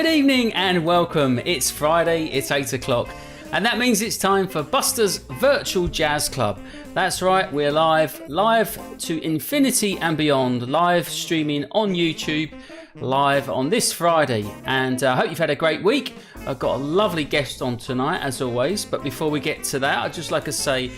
Good evening and welcome. It's Friday, it's 8 o'clock, and that means it's time for Buster's Virtual Jazz Club. That's right, we're live to infinity and beyond, live streaming on YouTube, live on this Friday. And I hope you've had a great week. I've got a lovely guest on tonight, as always. But before we get to that, I'd just like to say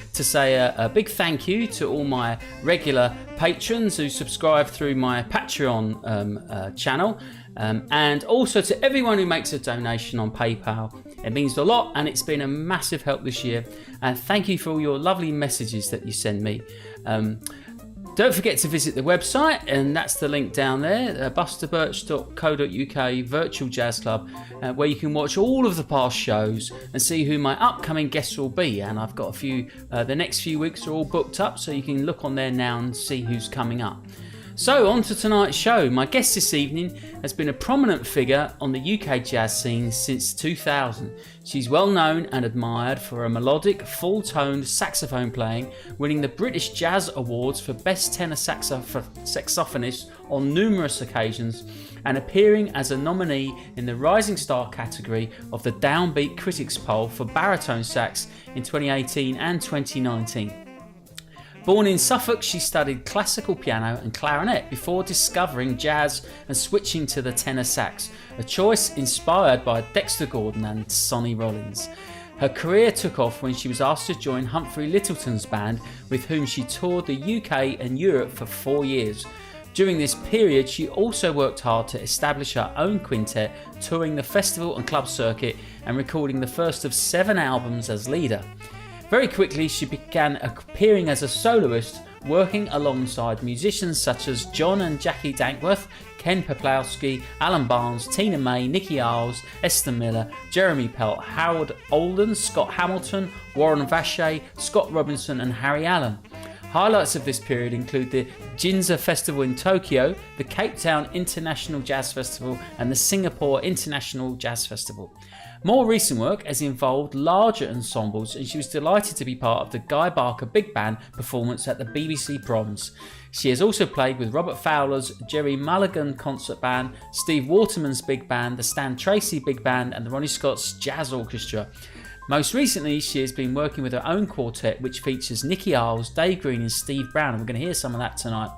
a big thank you to all my regular patrons who subscribe through my Patreon channel. And also to everyone who makes a donation on PayPal. It means a lot and it's been a massive help this year. And thank you for all your lovely messages that you send me. Don't forget to visit the website, and that's the link down there, busterbirch.co.uk Virtual Jazz Club, where you can watch all of the past shows and see who my upcoming guests will be. And I've got a few, the next few weeks are all booked up, so you can look on there now and see who's coming up. So, on to tonight's show. My guest this evening has been a prominent figure on the UK jazz scene since 2000. She's well known and admired for her melodic, full-toned saxophone playing, winning the British Jazz Awards for Best Tenor Saxophonist on numerous occasions, and appearing as a nominee in the Rising Star category of the Downbeat Critics Poll for baritone sax in 2018 and 2019. Born in Suffolk, she studied classical piano and clarinet before discovering jazz and switching to the tenor sax, a choice inspired by Dexter Gordon and Sonny Rollins. Her career took off when she was asked to join Humphrey Lyttelton's band, with whom she toured the UK and Europe for 4 years. During this period, she also worked hard to establish her own quintet, touring the festival and club circuit and recording the first of 7 albums as leader. Very quickly, she began appearing as a soloist, working alongside musicians such as John and Jackie Dankworth, Ken Peplowski, Alan Barnes, Tina May, Nicky Isles, Esther Miller, Jeremy Pelt, Howard Olden, Scott Hamilton, Warren Vacher, Scott Robinson and Harry Allen. Highlights of this period include the Ginza Festival in Tokyo, the Cape Town International Jazz Festival and the Singapore International Jazz Festival. More recent work has involved larger ensembles, and she was delighted to be part of the Guy Barker Big Band performance at the BBC Proms. She has also played with Robert Fowler's Jerry Mulligan Concert Band, Steve Waterman's Big Band, the Stan Tracy Big Band and the Ronnie Scott's Jazz Orchestra. Most recently, she has been working with her own quartet, which features Nicky Isles, Dave Green and Steve Brown, and we're going to hear some of that tonight.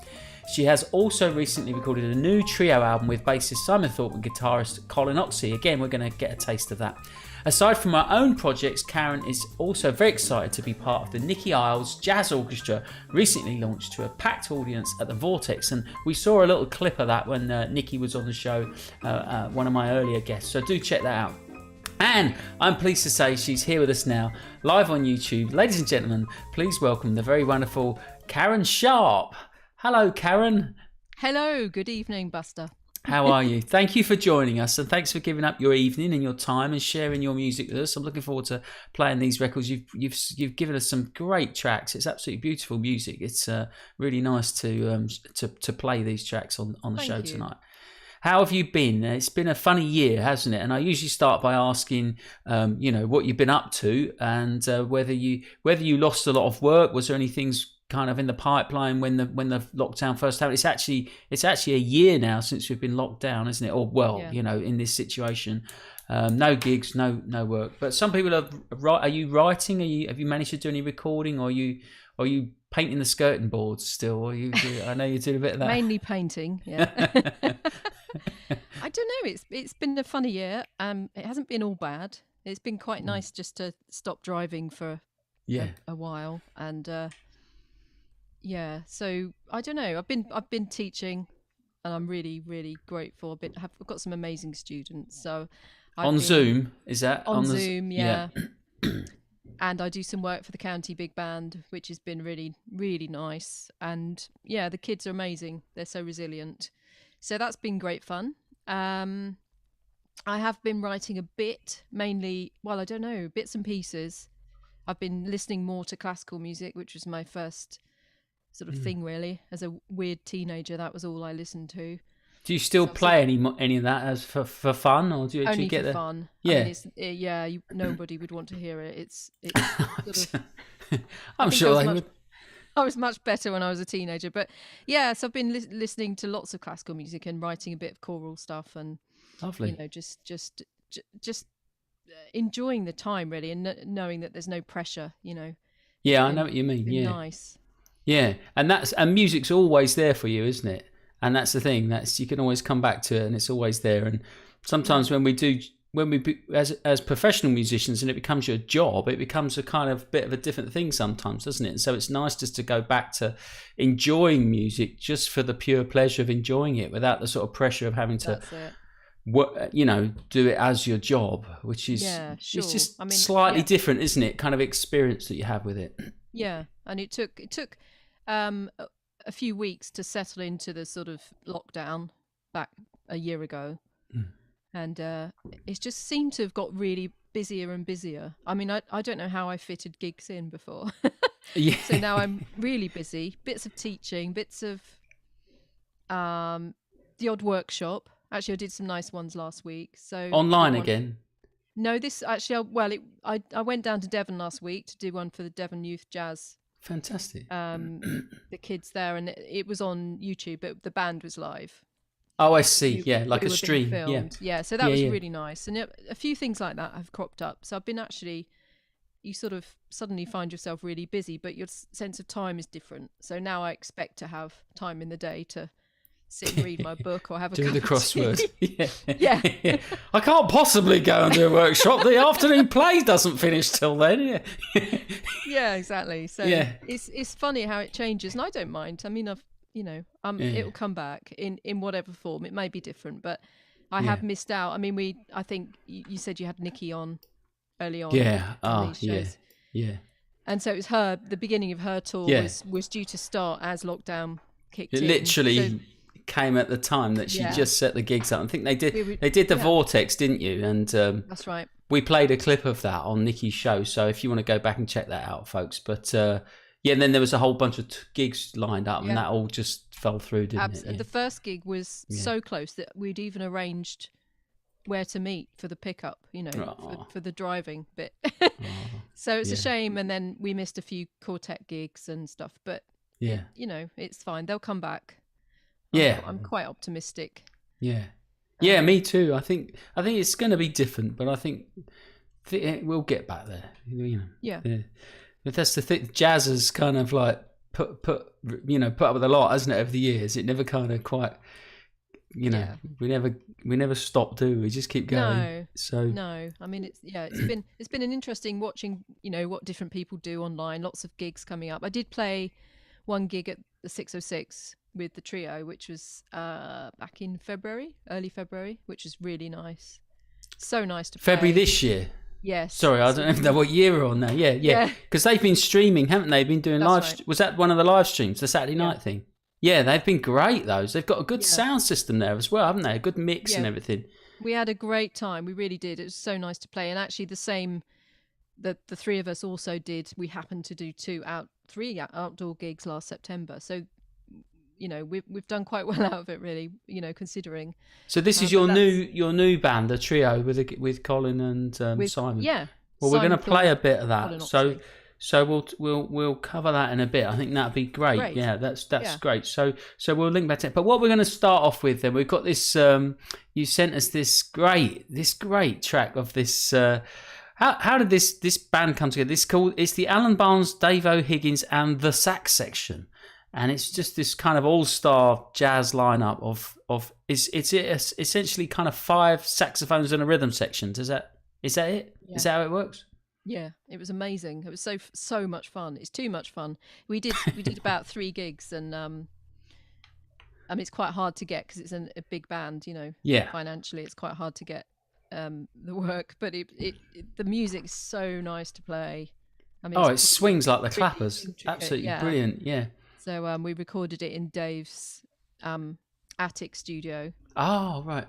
She has also recently recorded a new trio album with bassist Simon Thorpe and guitarist Colin Oxley. Again, we're going to get a taste of that. Aside from her own projects, Karen is also very excited to be part of the Nicky Isles Jazz Orchestra, recently launched to a packed audience at the Vortex. And we saw a little clip of that when Nicky was on the show, one of my earlier guests. So do check that out. And I'm pleased to say she's here with us now, live on YouTube. Ladies and gentlemen, please welcome the very wonderful Karen Sharp. Hello, Karen. Hello, good evening, Buster. How are you? Thank you for joining us, and thanks for giving up your evening and your time and sharing your music with us. I'm looking forward to playing these records. You've given us some great tracks. It's absolutely beautiful music. It's really nice to play these tracks on the show tonight. How have you been? It's been a funny year, hasn't it? And I usually start by asking, what you've been up to, and whether you lost a lot of work. Was there any things kind of in the pipeline when the lockdown first happened? It's actually a year now since we've been locked down, isn't it? Or in this situation, no gigs, no work. But some people are you writing? Have you managed to do any recording? Or are you painting the skirting boards still? Or I know you do a bit of that. Mainly painting, yeah. I don't know. It's been a funny year. It hasn't been all bad. It's been quite nice just to stop driving for a while, and so I don't know. I've been teaching, and I'm really, really grateful. I've got some amazing students. So Zoom, is that on Zoom? Yeah. And I do some work for the county big band, which has been really, really nice. And yeah, the kids are amazing. They're so resilient. So that's been great fun. I have been writing a bit, mainly, well, I don't know, bits and pieces. I've been listening more to classical music, which was my first sort of thing, really. As a weird teenager, that was all I listened to. Do you still play any of that as for fun, or do you only get for fun? Yeah, I mean, nobody would want to hear it. It's sort of, I'm sure they would. I was much better when I was a teenager, but yeah, so I've been listening to lots of classical music and writing a bit of choral stuff, and Lovely. Just enjoying the time really, and knowing that there's no pressure. Yeah, I Been, know what you mean. been Yeah. nice. Yeah, and music's always there for you, isn't it? And that's the thing. That's, you can always come back to it, and it's always there. And sometimes when as professional musicians, and it becomes your job, it becomes a kind of bit of a different thing sometimes, doesn't it? And so it's nice just to go back to enjoying music just for the pure pleasure of enjoying it, without the sort of pressure of having to, That's it. do it as your job, which is Sure. it's just slightly different, isn't it? Kind of experience that you have with it. Yeah, and it took a few weeks to settle into the sort of lockdown back a year ago, and it just seemed to have got really busier and busier. I mean, I don't know how I fitted gigs in before. Yeah. So now I'm really busy. Bits of teaching, bits of the odd workshop. Actually, I did some nice ones last week. So Online again. No, this actually, I went down to Devon last week to do one for the Devon Youth Jazz. Fantastic. The kids there, and it was on YouTube, but the band was live. Oh, I see. Yeah, like We a were being stream. Yeah. filmed. Yeah, so that was really nice. And a few things like that have cropped up. So I've been you sort of suddenly find yourself really busy, but your sense of time is different. So now I expect to have time in the day to sit and read my book or have a do cup the of crossword. tea. Yeah. Yeah. I can't possibly go and do a workshop. The afternoon play doesn't finish till then. Yeah. Yeah, exactly. So it's funny how it changes, and I don't mind. I mean, it'll come back in whatever form. It may be different, but I have missed out. I mean, I think you said you had Nikki on early on. Yeah. On these shows. Yeah. And so it was the beginning of her tour was due to start as lockdown kicked in. It literally came at the time that she just set the gigs up. I think they did the Vortex, didn't you? And that's right. We played a clip of that on Nikki's show, so if you want to go back and check that out, folks. But and then there was a whole bunch of gigs lined up, and that all just fell through, didn't it? Yeah. The first gig was so close that we'd even arranged where to meet for the pickup, for the driving bit. So it's a shame, and then we missed a few quartet gigs and stuff, but it's fine. They'll come back. I'm quite optimistic. Yeah, me too. I think it's going to be different, but I think we'll get back there. Yeah. But that's the thing. Jazz has kind of like put up with a lot, hasn't it, over the years? It never kind of quite, we never stop, do we? Just keep going. No. I mean, it's been an interesting watching, what different people do online. Lots of gigs coming up. I did play one gig at the 606 with the trio, which was back in early February, which was really nice. So nice to play. February this year? Yes. Sorry, I don't even know what year we're on now. Yeah. Because they've been streaming, haven't they? Been doing live. Right. Was that one of the live streams, the Saturday night thing? Yeah, they've been great, those. They've got a good sound system there as well, haven't they? A good mix and everything. We had a great time. We really did. It was so nice to play. And actually the same, the three of us also did. We happened to do three outdoor gigs last September. So we've done quite well out of it, really, considering. So this is your new band, the trio with Colin and Simon. Yeah. Well, we're going to play a bit of that. So we'll cover that in a bit. I think that'd be great. Yeah, that's great. So we'll link back to it. But what we're going to start off with then, we've got this. You sent us this great track of this. How did this band come together? It's the Alan Barnes, Dave O'Higgins, and the sax section. And it's just this kind of all-star jazz lineup of it's essentially kind of 5 saxophones and a rhythm section. Is that it? Yeah. Is that how it works? Yeah, it was amazing. It was so much fun. It's too much fun. We did about 3 gigs, and I mean it's quite hard to get because it's a big band. Financially, it's quite hard to get the work. But the music is so nice to play. I mean, it swings like the clappers. Absolutely brilliant. Yeah. So we recorded it in Dave's attic studio. Oh, right.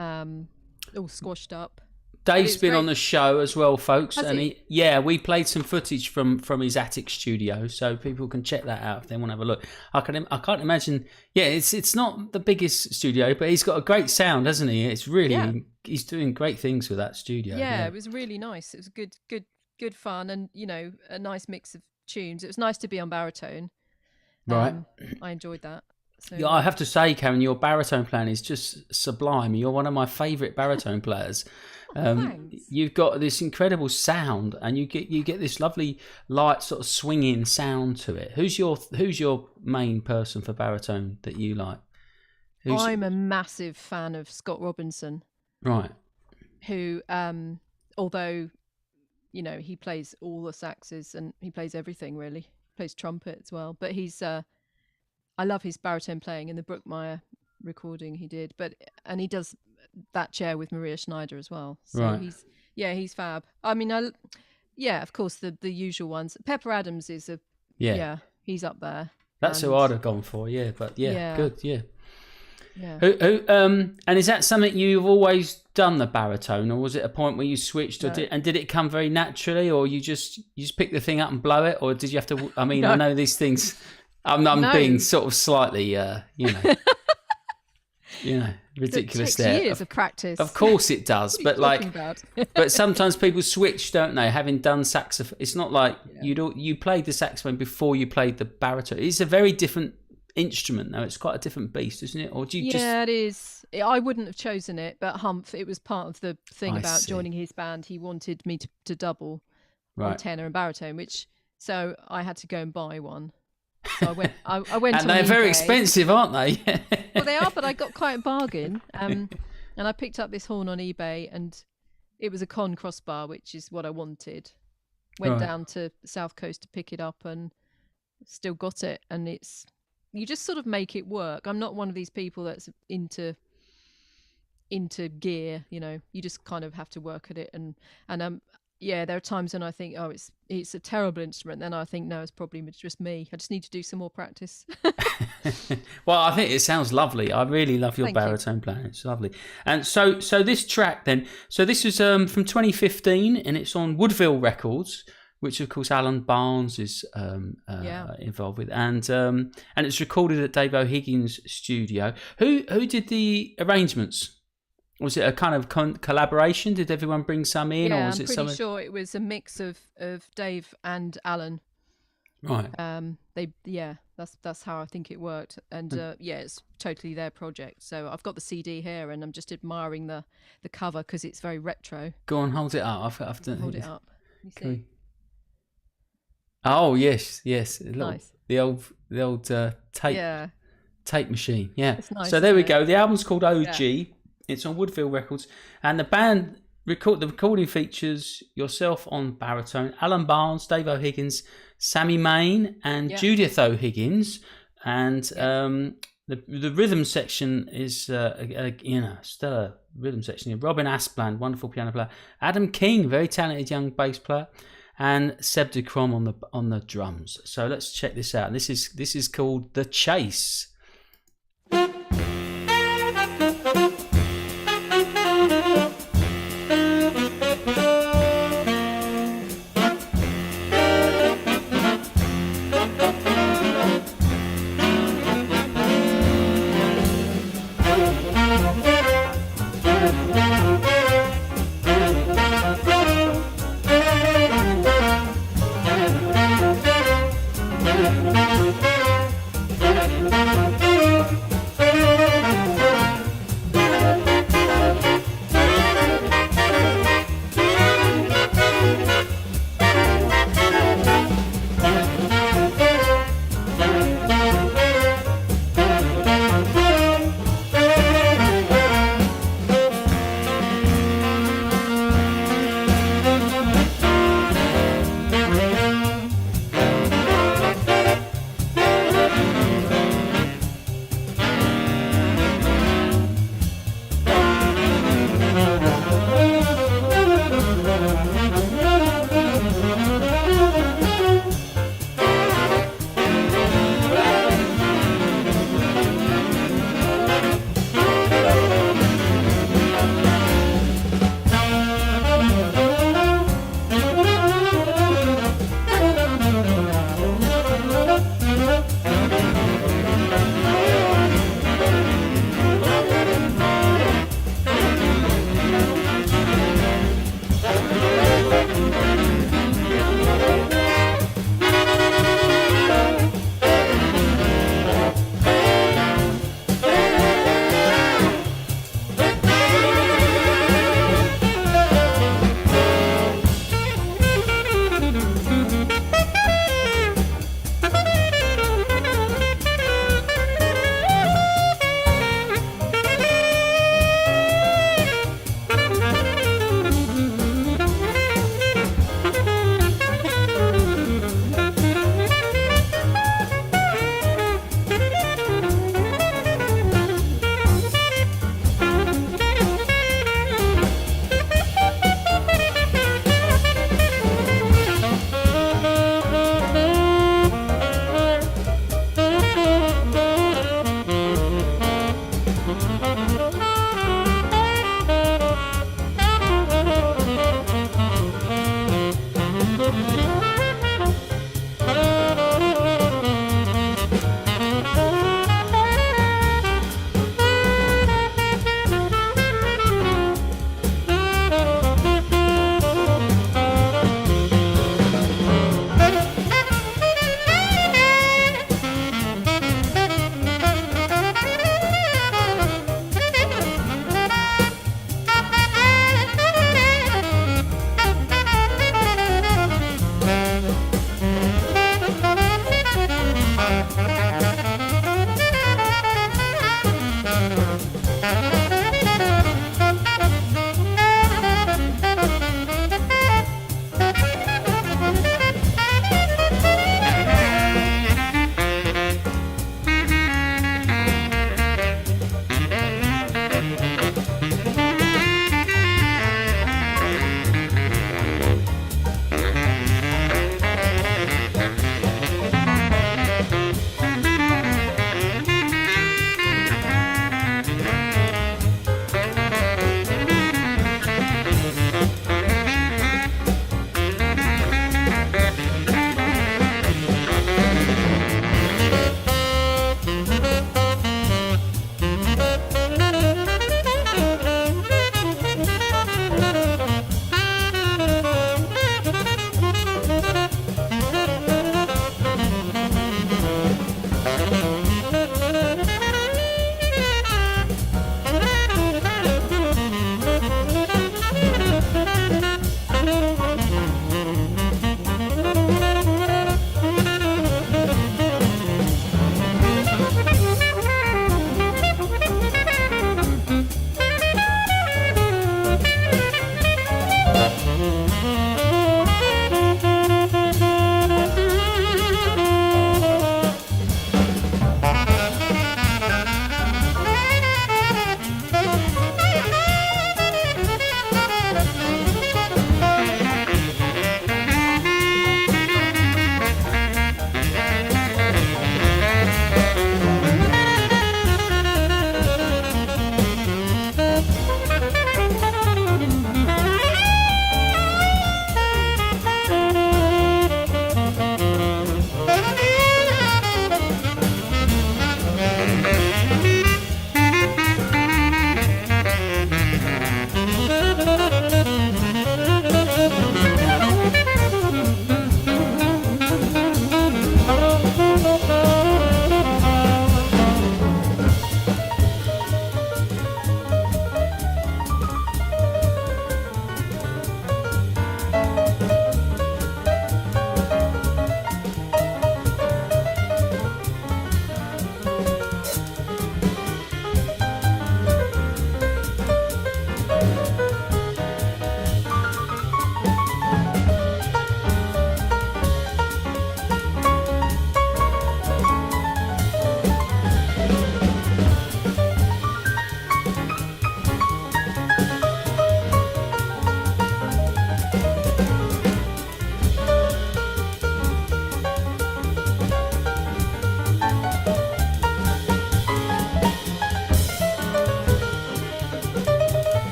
All squashed up. Dave's been on the show as well, folks. We played some footage from his attic studio, so people can check that out if they want to have a look. I can't imagine. Yeah, it's not the biggest studio, but he's got a great sound, hasn't he? It's really he's doing great things with that studio. Yeah, it was really nice. It was good fun, and a nice mix of tunes. It was nice to be on baritone. Right. I enjoyed that. So Yeah, I have to say, Karen, your baritone playing is just sublime. You're one of my favourite baritone players. thanks. You've got this incredible sound, and you get this lovely light sort of swinging sound to it. Who's your main person for baritone that you like? I'm a massive fan of Scott Robinson. Right. Who, although, you know, he plays all the saxes and he plays everything really. He plays trumpet as well. But I love his baritone playing in the Brookmeyer recording he did. And he does that chair with Maria Schneider as well. So right. he's fab. I mean, of course the usual ones. Pepper Adams is he's up there. That's who I'd have gone for. Yeah, but good. Yeah. Yeah. And is that something you've always done, the baritone, or was it a point where you switched, or did it come very naturally, or you just pick the thing up and blow it, or did you have to? I mean, I know these things. I'm being sort of slightly, ridiculous. It takes years of practice. Of course it does, but but sometimes people switch, don't they? Having done saxophone, it's not like you played the saxophone before you played the baritone. It's a very different instrument now. It's quite a different beast, isn't it? Or do you it is. I wouldn't have chosen it, but Humph, it was part of the thing about joining his band. He wanted me to double on tenor and baritone, so I had to go and buy one. So I went and they're very expensive, aren't they? Well, they are, but I got quite a bargain. And I picked up this horn on eBay, and it was a con crossbar, which is what I wanted. Went down to the South Coast to pick it up, and still got it. And you just sort of make it work. I'm not one of these people that's into gear, you know. You just kind of have to work at it, and there are times when I think, oh, it's a terrible instrument. Then I think, no, it's probably just me. I just need to do some more practice. Well, I think it sounds lovely. I really love your baritone playing. It's lovely. And so this track then, so this was from 2015, and it's on Woodville Records, which of course Alan Barnes is involved with, and it's recorded at Dave O'Higgins' studio. Who did the arrangements? Was it a kind of collaboration? Did everyone bring some in, or was I'm pretty sure it was a mix of Dave and Alan. Right. That's how I think it worked, and it's totally their project. So I've got the CD here, and I'm just admiring the cover because it's very retro. Go on, hold it up. Hold it up. You see. Oh yes. Nice. The old tape machine. Yeah. Nice, so there we go. The album's called OG. Yeah. It's on Woodville Records, and the recording features yourself on baritone, Alan Barnes, Dave O'Higgins, Sammy Main, and Judith O'Higgins, and the rhythm section is stellar rhythm section. Robin Aspland, wonderful piano player, Adam King, very talented young bass player, and Seb de Crom on the drums. So let's check this out. This is called The Chase.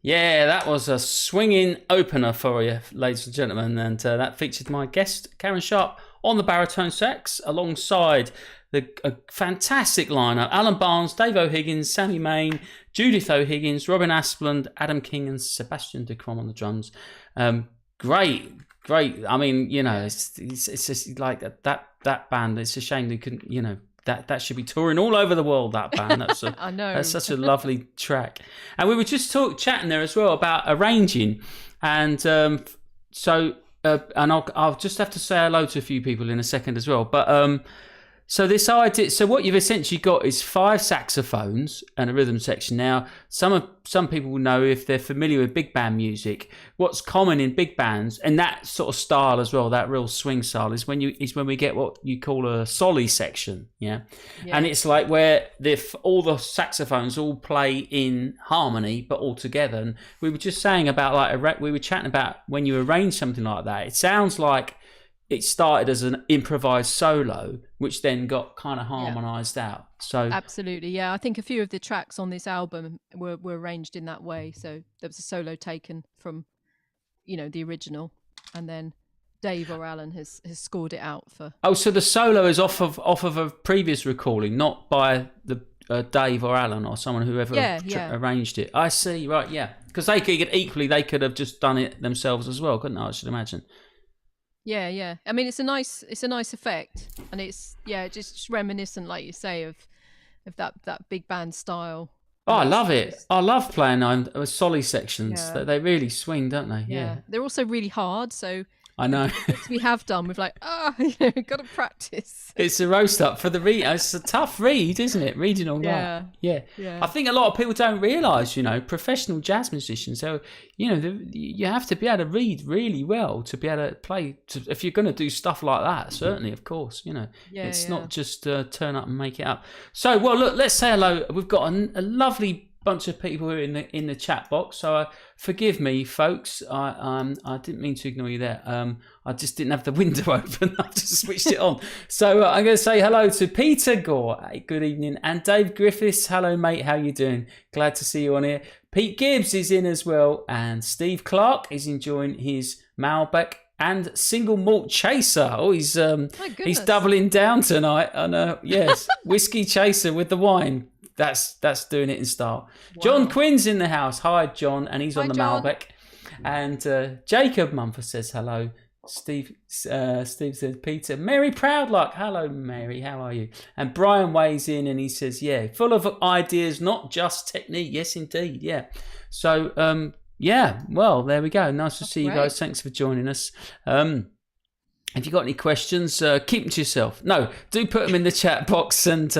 Yeah, that was a swinging opener for you, ladies and gentlemen, and that featured my guest, Karen Sharp, on the baritone sax, alongside a fantastic lineup: Alan Barnes, Dave O'Higgins, Sammy Main, Judith O'Higgins, Robin Aspland, Adam King, and Sebastian DeCrom on the drums. Great. I mean, it's just like that band. It's a shame they couldn't, that should be touring all over the world, that band. That's I know. That's such a lovely track. And we were just chatting there as well about arranging. And and I'll just have to say hello to a few people in a second as well. But so this idea, so what you've essentially got is 5 saxophones and a rhythm section. Now, some people will know, if they're familiar with big band music, what's common in big bands and that sort of style as well, that real swing style, is when we get what you call a soli section, yeah. And it's like where all the saxophones all play in harmony but all together. And we were just saying about we were chatting about when you arrange something like that, it sounds like it started as an improvised solo, which then got kind of harmonized out. So absolutely, yeah. I think a few of the tracks on this album were arranged in that way. So there was a solo taken from, the original, and then Dave or Alan has scored it out for. Oh, so the solo is off of a previous recording, not by the Dave or Alan or someone whoever arranged it. I see, right? Yeah, because they could have just done it themselves as well, couldn't they? I should imagine. Yeah. I mean, it's a nice effect, and it's just reminiscent, like you say, of that big band style. Oh, I love it. I love playing soli sections. Yeah. They really swing, don't they? Yeah. They're also really hard, so I know. We have done. We've got to practice. It's a roast up for the read. It's a tough read, isn't it? Reading all that. Yeah. I think a lot of people don't realise, professional jazz musicians. So, you have to be able to read really well to be able to play. If you're going to do stuff like that, certainly, of course, it's not just turn up and make it up. So, well, look, let's say hello. We've got a lovely bunch of people who are in the chat box, so forgive me, folks. I didn't mean to ignore you there. I just didn't have the window open. I just switched it on. So I'm going to say hello to Peter Gore. Good evening, and Dave Griffiths. Hello, mate. How you doing? Glad to see you on here. Pete Gibbs is in as well, and Steve Clark is enjoying his Malbec and single malt chaser. Oh, he's doubling down tonight. And yes, whiskey chaser with the wine. That's doing it in style. Wow. John Quinn's in the house. Hi, John, and he's on the John. Malbec. And Jacob Mumford says hello. Steve says Peter. Mary Proudluck. Hello, Mary. How are you? And Brian weighs in and he says, full of ideas, not just technique. Yes, indeed. Yeah. So, well, there we go. Nice to see you guys. Thanks for joining us. If you've got any questions, keep them to yourself. No, do put them in the chat box, and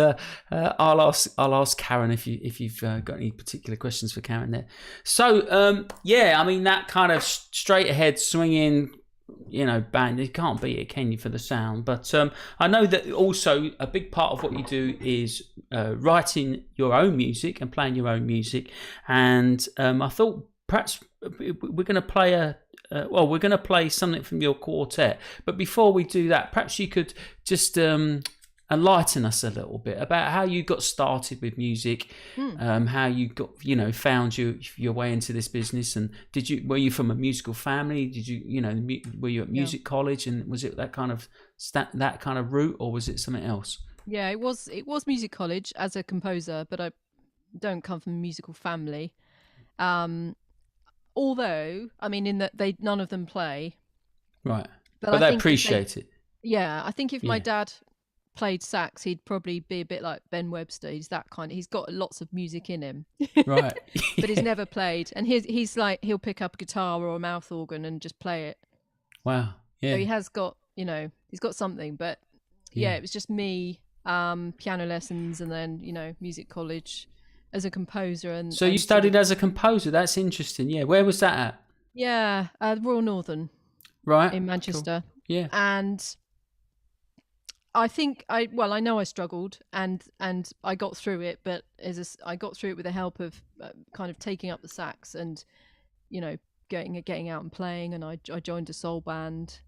I'll ask Karen if you've got any particular questions for Karen there. So I mean, that kind of straight ahead swinging, band, you can't beat it, can you, for the sound? But I know that also a big part of what you do is writing your own music and playing your own music. And I thought perhaps we're going to play we're going to play something from your quartet. But before we do that, perhaps you could just enlighten us a little bit about how you got started with music, how you got, found your way into this business, and were you from a musical family? Did you, were you at music college, and was it that kind of route, or was it something else? Yeah, it was music college as a composer, but I don't come from a musical family. Although, I mean, in that none of them play. Right. But they appreciate it. Yeah, I think if my dad played sax, he'd probably be a bit like Ben Webster. He's that kind. He's got lots of music in him. Right. But he's never played. And he's like, he'll pick up a guitar or a mouth organ and just play it. Wow. Yeah. So he has got, he's got something. But it was just me, piano lessons, and then, music college as a composer. And so you studied as a composer. That's interesting. Yeah. Where was that at? Yeah, Royal Northern. Right. In Manchester. Cool. Yeah. And I think I know I struggled and I got through it, but I got through it with the help of kind of taking up the sax and, getting out and playing. And I joined a soul band,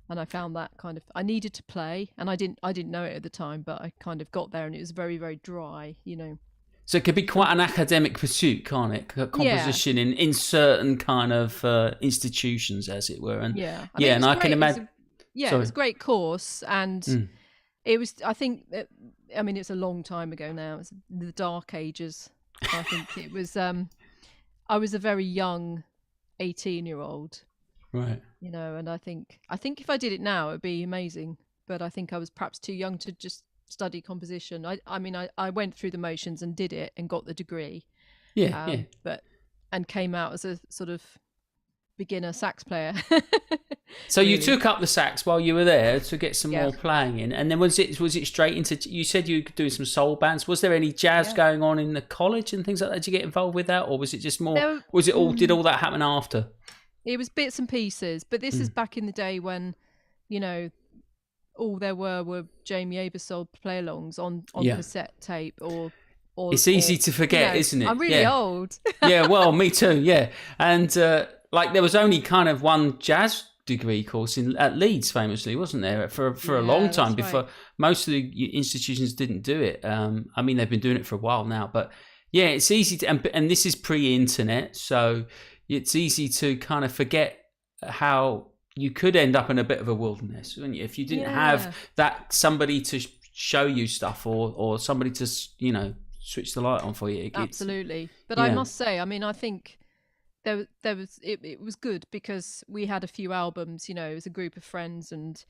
and I found that kind of, I needed to play, and I didn't know it at the time, but I kind of got there, and it was very, very dry, So it could be quite an academic pursuit, can't it? Composition in certain kind of institutions, as it were. And I can imagine. It was a great course, and it was. I think. It's a long time ago now. It's the dark ages. I think it was. I was a very young 18-year-old. Right. And I think if I did it now, it'd be amazing. But I think I was perhaps too young to just study composition. I went through the motions and did it and got the degree. And came out as a sort of beginner sax player. So really. You took up the sax while you were there to get some more playing in, and then was it straight into? You said you were doing some soul bands. Was there any jazz going on in the college and things like that? Did you get involved with that, or was it just more? Was it all? Did all that happen after? It was bits and pieces, but this is back in the day when, all there were Jamie Aebersold play-alongs on cassette tape or it's easy to forget, isn't it? I'm really old. Yeah, well, me too. Yeah, and there was only kind of one jazz degree course at Leeds, famously, wasn't there? For a long time before most of the institutions didn't do it. They've been doing it for a while now, but yeah, it's easy to, and this is pre-internet, so it's easy to kind of forget how you could end up in a bit of a wilderness, wouldn't you? If you didn't have that somebody to show you stuff or somebody to, switch the light on for you. Absolutely. But I must say, I think there was it was good because we had a few albums, it was a group of friends and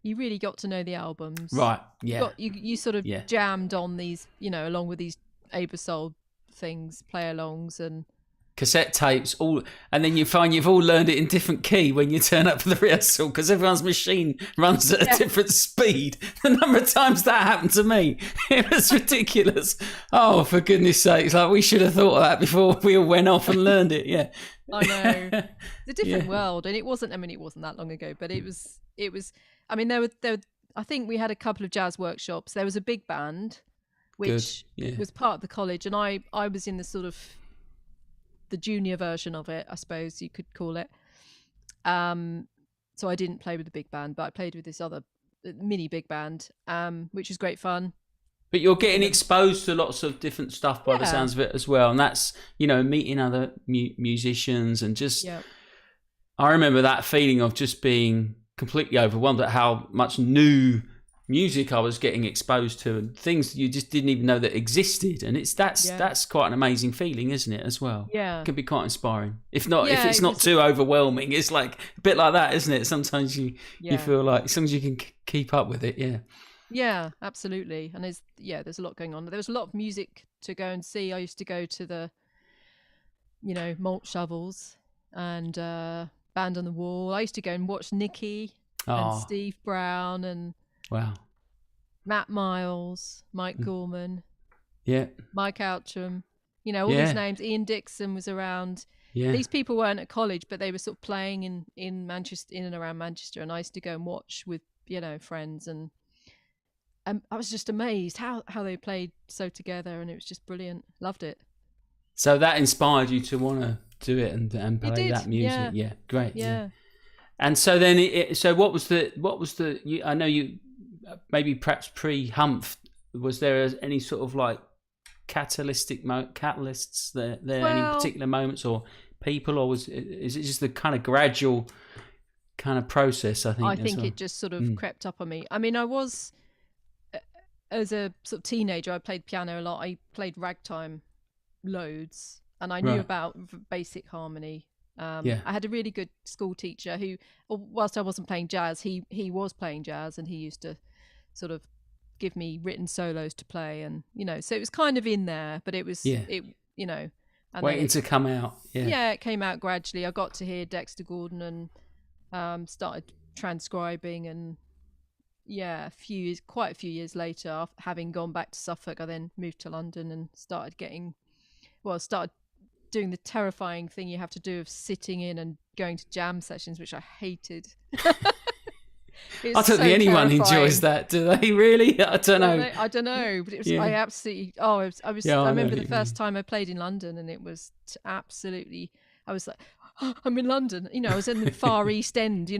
you really got to know the albums. Right, yeah. You sort of jammed on these, along with these Aebersold things, play-alongs and cassette tapes, and then you find you've all learned it in different key when you turn up for the rehearsal because everyone's machine runs at a different speed. The number of times that happened to me, it was ridiculous. Oh, for goodness sakes, we should have thought of that before we all went off and learned it. Yeah, I know. It's a different world, and it wasn't that long ago, but it was. There were. I think we had a couple of jazz workshops. There was a big band, which was part of the college, and I was in the sort of the junior version of it, I suppose you could call it. So I didn't play with the big band, but I played with this other mini big band, which is great fun. But you're getting exposed to lots of different stuff by the sounds of it as well. And that's, meeting other musicians and just, I remember that feeling of just being completely overwhelmed at how much new music I was getting exposed to and things you just didn't even know that existed, and that's quite an amazing feeling, isn't it, as well? Yeah, it can be quite inspiring. If it's not too overwhelming, it's like a bit like that, isn't it? Sometimes you feel like as long as you can keep up with it, yeah, absolutely. And there's a lot going on. There was a lot of music to go and see. I used to go to the Malt Shovels and Band on the Wall. I used to go and watch Nicky and Steve Brown and wow, Matt Miles, Mike Gorman, Mike Outram, all these names. Ian Dixon was around. Yeah. These people weren't at college, but they were sort of playing in Manchester, in and around Manchester, and I used to go and watch with friends, and I was just amazed how they played so together, and it was just brilliant. Loved it. So that inspired you to want to do it and play that music. Yeah, great. Yeah. And so then, so what was the? I know you. Maybe perhaps pre-Humph, was there any sort of like catalysts there any particular moments or people, or is it just the kind of gradual kind of process? I think it just sort of crept up on me. I was as a sort of teenager, I played piano a lot. I played ragtime loads, and I knew about basic harmony. I had a really good school teacher who, whilst I wasn't playing jazz, he was playing jazz, and he used to sort of give me written solos to play, and so it was kind of in there, but it was and waiting to come out. It came out gradually. I got to hear Dexter Gordon and started transcribing, and quite a few years later, having gone back to Suffolk, I then moved to London and started doing the terrifying thing you have to do of sitting in and going to jam sessions, which I hated. I don't think anyone enjoys that, do they? Really? I don't know. I don't know, but it was. I absolutely. I remember the first time I played in London, and it was absolutely. I was like, I'm in London. I was in the Far East End.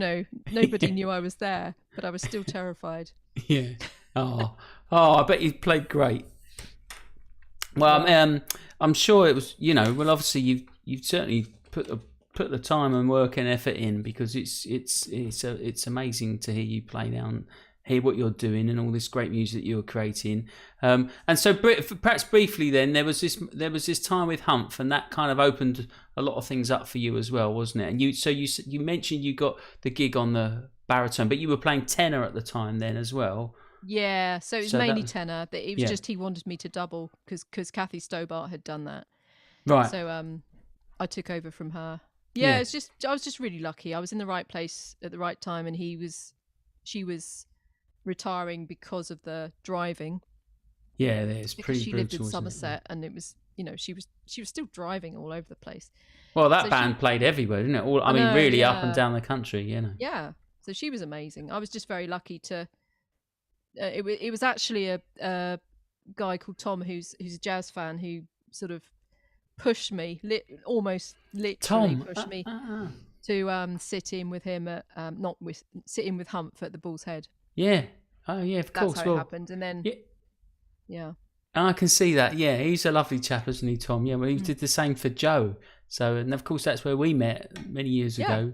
Nobody knew I was there, but I was still terrified. Yeah. I bet you played great. Well, I'm sure it was. Well, obviously you've certainly put the time and work and effort in, because it's amazing to hear you play now and hear what you're doing and all this great music you're creating. And so perhaps briefly then, there was this time with Humph, and that kind of opened a lot of things up for you as well, wasn't it? And you mentioned you got the gig on the baritone, but you were playing tenor at the time then as well. Yeah, so it was mainly tenor. But it was just he wanted me to double because Kathy Stobart had done that. Right. So I took over from her. Yeah, it's just I was just really lucky. I was in the right place at the right time, and she was retiring because of the driving. Yeah, it's pretty she brutal. Lived in Somerset, and it was she was still driving all over the place. Well, that band played everywhere, didn't it? Really up and down the country, Yeah, so she was amazing. I was just very lucky to. It was actually a guy called Tom who's a jazz fan who sort of pushed me, almost literally pushed me to sit in with him at sit in with Humph at the Bull's Head. Yeah. Oh yeah, of course. That's how it happened, and then yeah. I can see that. Yeah, he's a lovely chap, isn't he, Tom? Yeah, well, he did the same for Joe. So, and of course, that's where we met many years ago.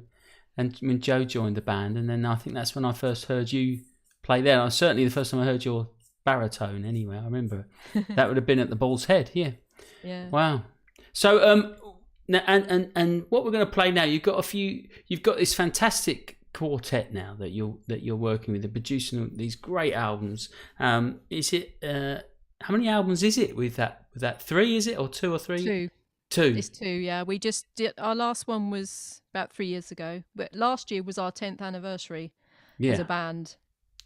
And when Joe joined the band, and then I think that's when I first heard you play there. Certainly the first time I heard your baritone. Anyway, I remember that would have been at the Bull's Head. Yeah. Yeah. Wow. So, and what we're going to play now? You've got this fantastic quartet now that you're working with, and producing these great albums. Is it how many albums is it with that 3? Is it, or 2 or 3? Two. It's 2. Yeah, we just did our last one was about 3 years ago, but last year was our 10th anniversary as a band.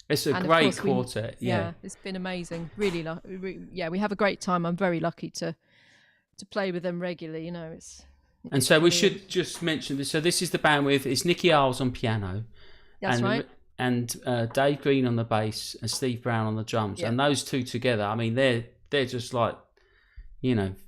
It's a great quartet. Yeah, it's been amazing. Really, we have a great time. I'm very lucky to play with them regularly. And so we should just mention this. So this is the band it's Nicky Isles on piano. That's right. And Dave Green on the bass and Steve Brown on the drums. Yeah. And those two together, I mean, they're just like,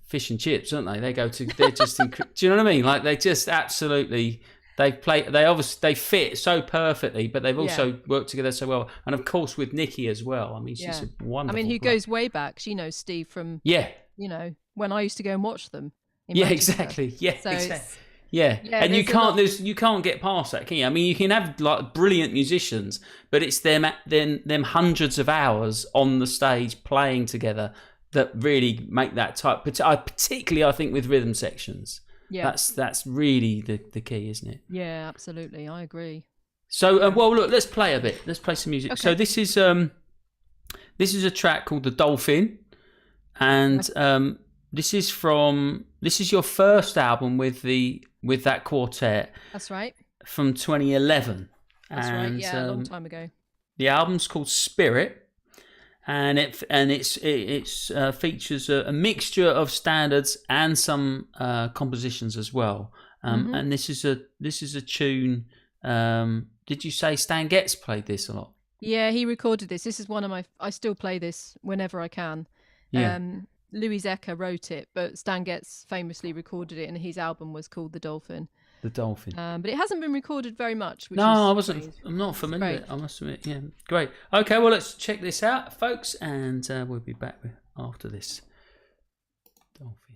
fish and chips, aren't they? They're just, do you know what I mean? Like, they just absolutely, they fit so perfectly, but they've also worked together so well. And of course with Nicky as well. I mean, she's a wonderful. I mean, goes way back. She knows Steve from, when I used to go and watch them. Exactly. Yeah, so exactly. Yeah, and you can't get past that, can you? I mean, you can have like brilliant musicians, but it's them hundreds of hours on the stage playing together that really make that type. Particularly, I think with rhythm sections. Yeah, that's really the key, isn't it? Yeah, absolutely, I agree. So, well, look, let's play a bit. Let's play some music. Okay. So this is a track called "The Dolphin," and this is your first album with that quartet. That's right. From 2011. That's right. Yeah, a long time ago. The album's called Spirit, and it features a mixture of standards and some compositions as well. And this is a tune. Did you say Stan Getz played this a lot? Yeah, he recorded this. This is one of I still play this whenever I can. Yeah. Louis Zecker wrote it, but Stan Getz famously recorded it, and his album was called The Dolphin. The Dolphin. But it hasn't been recorded very much. I wasn't. I'm not familiar. I must admit. Yeah, great. Okay, well, let's check this out, folks, and we'll be back after this. Dolphin.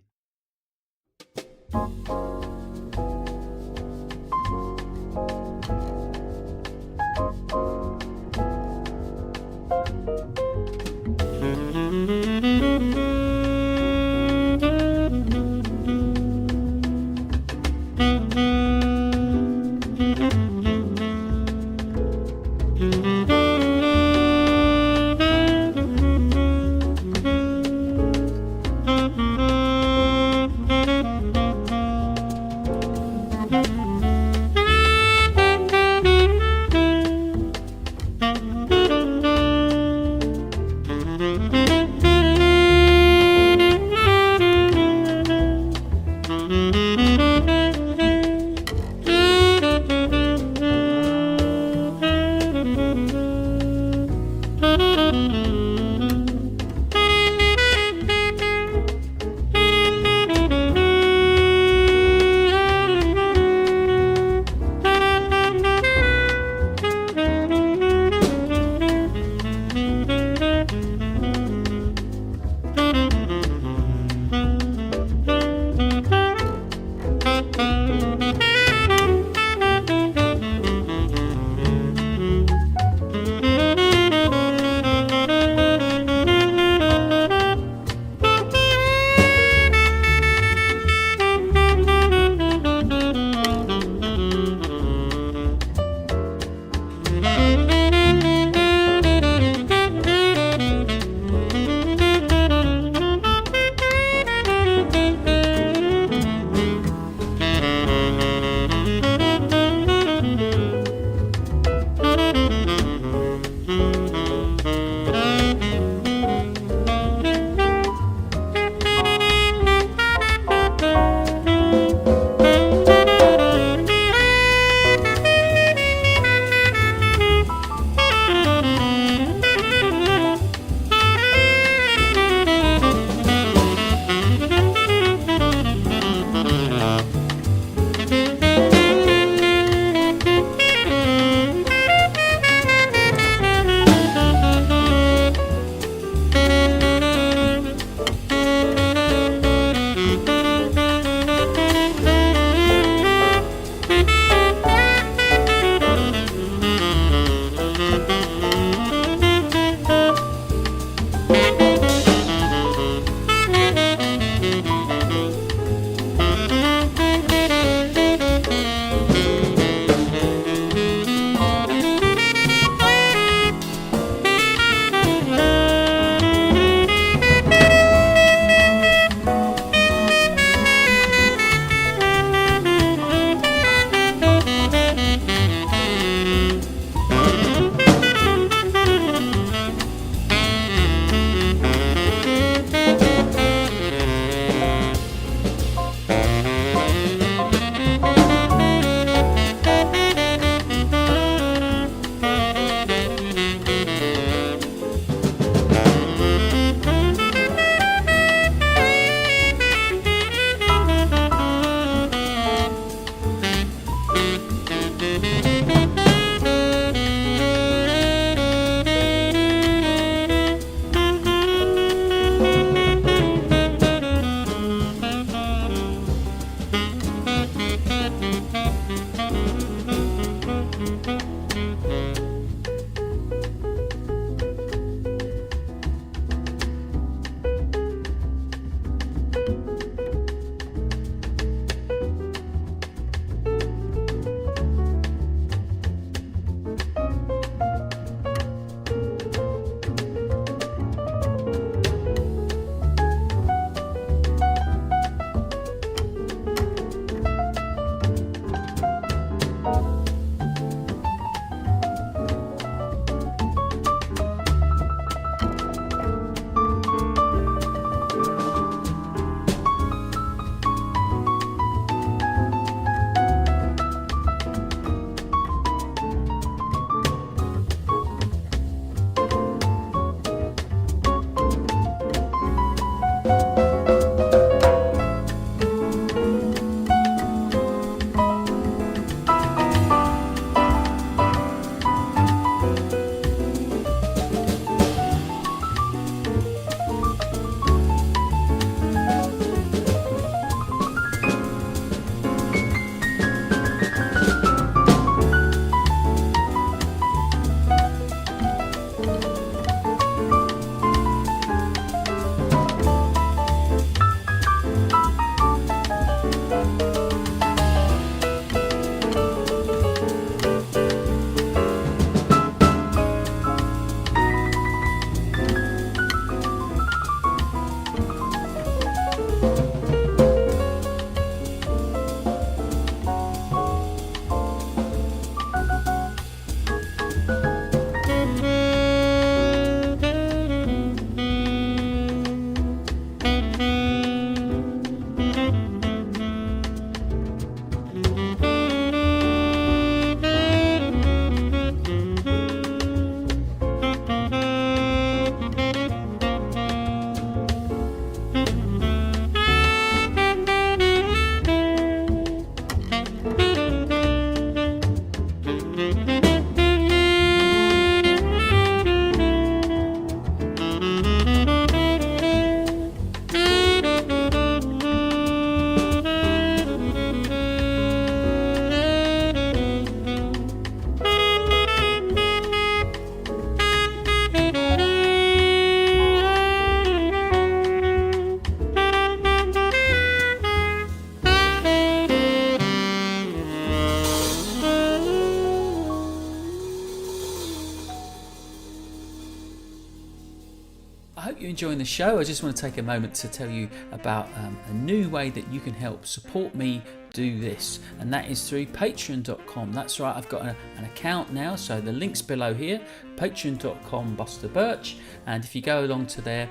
enjoying the show, I just want to take a moment to tell you about a new way that you can help support me do this, and that is through patreon.com. That's right, I've got an account now, so the link's below here, patreon.com Buster Birch, and if you go along to there,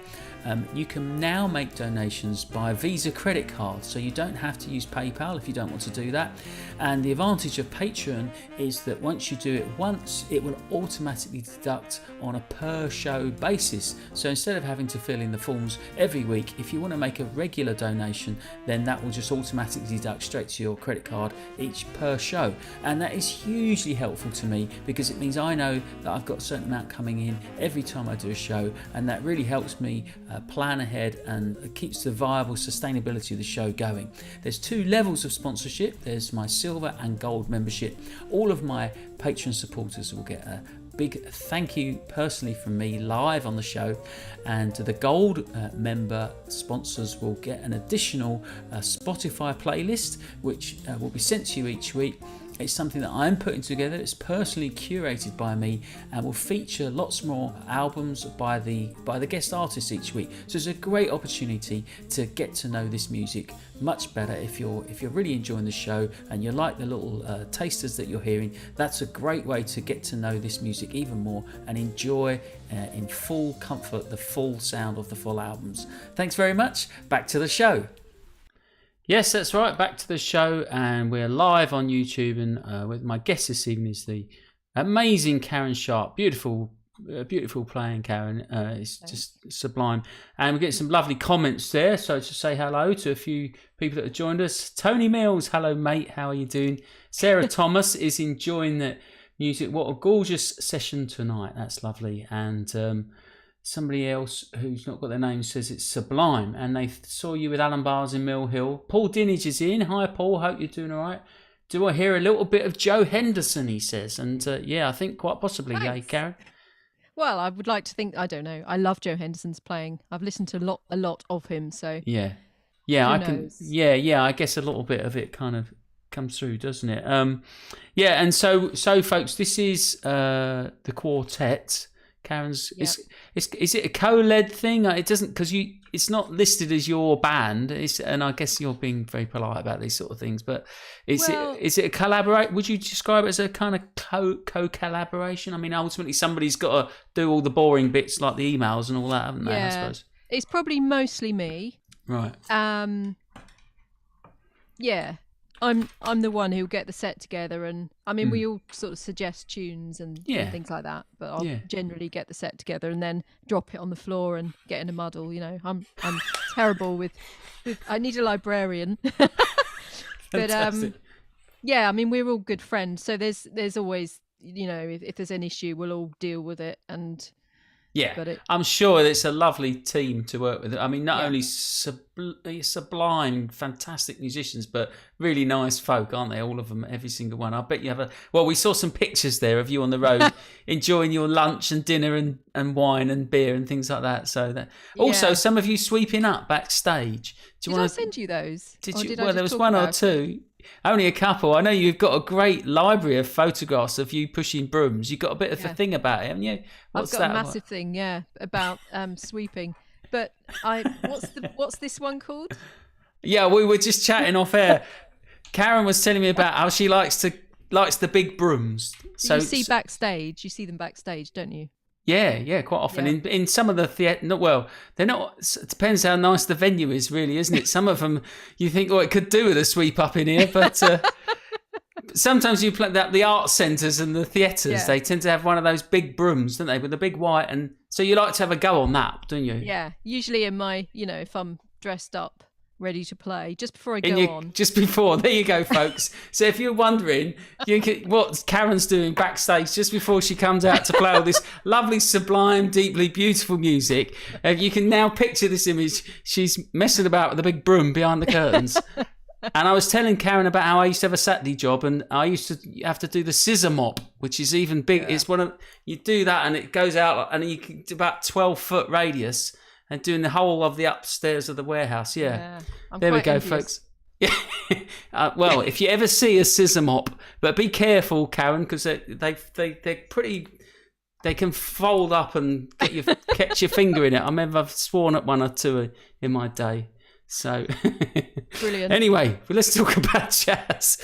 you can now make donations by Visa credit card, so you don't have to use PayPal if you don't want to do that. And the advantage of Patreon is that once you do it once, it will automatically deduct on a per show basis. So instead of having to fill in the forms every week, if you want to make a regular donation, then that will just automatically deduct straight to your credit card each per show. And that is hugely helpful to me because it means I know that I've got a certain amount coming in every time I do a show, and that really helps me plan ahead and keeps the viable sustainability of the show going. There's 2 levels of sponsorship. There's my silver and gold membership. All of my Patreon supporters will get a big thank you personally from me live on the show, and the gold member sponsors will get an additional Spotify playlist which will be sent to you each week. It's something that I'm putting together. It's personally curated by me and will feature lots more albums by the guest artists each week. So it's a great opportunity to get to know this music much better. If you're really enjoying the show and you like the little tasters that you're hearing, that's a great way to get to know this music even more and enjoy in full comfort the full sound of the full albums. Thanks very much. Back to the show. Yes, that's right. Back to the show, and we're live on YouTube. And with my guest this evening is the amazing Karen Sharp. Beautiful playing, Karen. It's just sublime. And we get some lovely comments there. So to say hello to a few people that have joined us. Tony Mills, hello mate. How are you doing? Sarah Thomas is enjoying the music. What a gorgeous session tonight. That's lovely. And somebody else who's not got their name says it's sublime, and they saw you with Alan Bars in Mill Hill. Paul Dinage is in. Hi Paul, hope you're doing all right. Do I hear a little bit of Joe Henderson, he says. And yeah, I think quite possibly. Thanks. Yeah, Karen? Well, I would like to think, I don't know, I love Joe Henderson's playing. I've listened to a lot of him, so yeah, who I knows? can. Yeah, I guess a little bit of it kind of comes through, doesn't it? Yeah, and so folks, this is the quartet. Karen's, Yep. is it a co-led thing? It doesn't, because it's not listed as your band. And I guess you're being very polite about these sort of things. But is it a collaborate? Would you describe it as a kind of co-collaboration? I mean, ultimately somebody's got to do all the boring bits like the emails and all that, haven't they? I suppose it's probably mostly me. Right. Yeah. I'm the one who'll get the set together, and I mean we all sort of suggest tunes and things like that, but I'll generally get the set together and then drop it on the floor and get in a muddle. You know, I'm terrible with I need a librarian. But yeah, I mean we're all good friends, so there's always, you know, if there's an issue we'll all deal with it. And yeah, I'm sure it's a lovely team to work with. I mean, not only sublime, fantastic musicians, but really nice folk, aren't they? All of them, every single one. I bet you have well, we saw some pictures there of you on the road enjoying your lunch and dinner and wine and beer and things like that. So that also some of you sweeping up backstage. Did I send you those? Did you? Well, there was one or two. Only a couple. I know you've got a great library of photographs of you pushing brooms. You've got a bit of a thing about it, haven't you? I've got a massive thing, about sweeping. But what's this one called? Yeah, we were just chatting off air. Karen was telling me about how she likes the big brooms. So you see them backstage, don't you? Yeah, quite often. Yeah. In some of the theatre, well, they're not. It depends how nice the venue is, really, isn't it? Some of them you think, it could do with a sweep up in here, but sometimes you play the art centres and the theatres. They tend to have one of those big brooms, don't they, with the big white, and so you like to have a go on that, don't you? Yeah, usually in my, if I'm dressed up, ready to play, just before I go on. Just before, there you go, folks. So if you're wondering what Karen's doing backstage just before she comes out to play all this lovely, sublime, deeply beautiful music, you can now picture this image. She's messing about with a big broom behind the curtains. And I was telling Karen about how I used to have a Saturday job, and I used to have to do the scissor mop, which is even big. It's you do that and it goes out, and you can do about 12-foot radius. And doing the whole of the upstairs of the warehouse, there we go, folks. Well, if you ever see a scissor mop, but be careful, Karen, because they're pretty they can fold up and catch your finger in it. I remember I've sworn at one or two in my day. So Brilliant. Anyway, well, let's talk about jazz.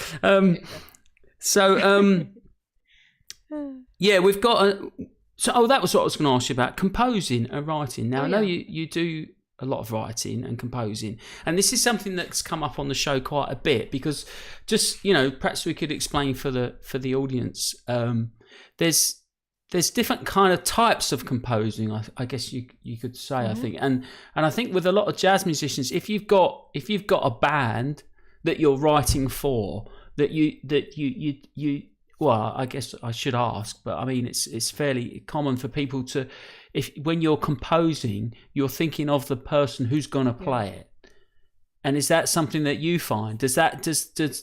Yeah, we've got that was what I was going to ask you about, composing and writing. Now, I know you do a lot of writing and composing, and this is something that's come up on the show quite a bit, because just, perhaps we could explain for the audience. There's different kind of types of composing, I guess you could say. I think, and I think with a lot of jazz musicians, if you've got a band that you're writing for, that you well, I guess I should ask, but I mean, it's fairly common for people to, when you're composing, you're thinking of the person who's going to play it. And is that something that you find? Do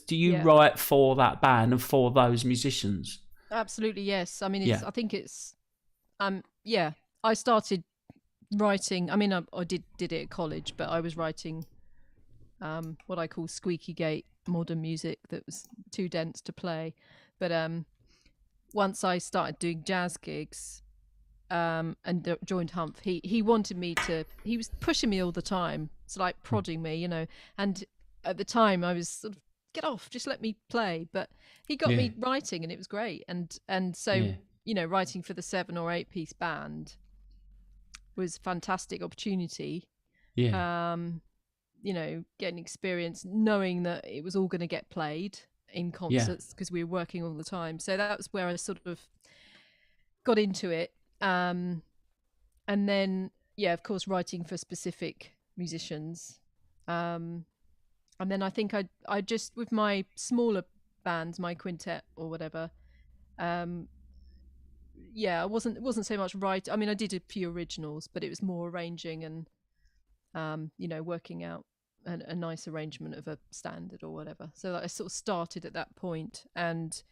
you write for that band and for those musicians? Absolutely, yes. I mean, I think it's, I started writing. I mean, I did it at college, but I was writing what I call squeaky gate modern music that was too dense to play. But once I started doing jazz gigs and joined Humph, he wanted me to. He was pushing me all the time. It's like prodding me, And at the time, I was sort of, get off, just let me play. But he got me writing, and it was great. And so writing for the 7 or 8 piece band was a fantastic opportunity. Getting experience, knowing that it was all going to get played in concerts, because we were working all the time. So that was where I sort of got into it. And then, of course, writing for specific musicians. And then I think I just, with my smaller bands, my quintet or whatever, it wasn't so much writing. I mean, I did a few originals, but it was more arranging and, working out a nice arrangement of a standard or whatever. So I sort of started at that point, and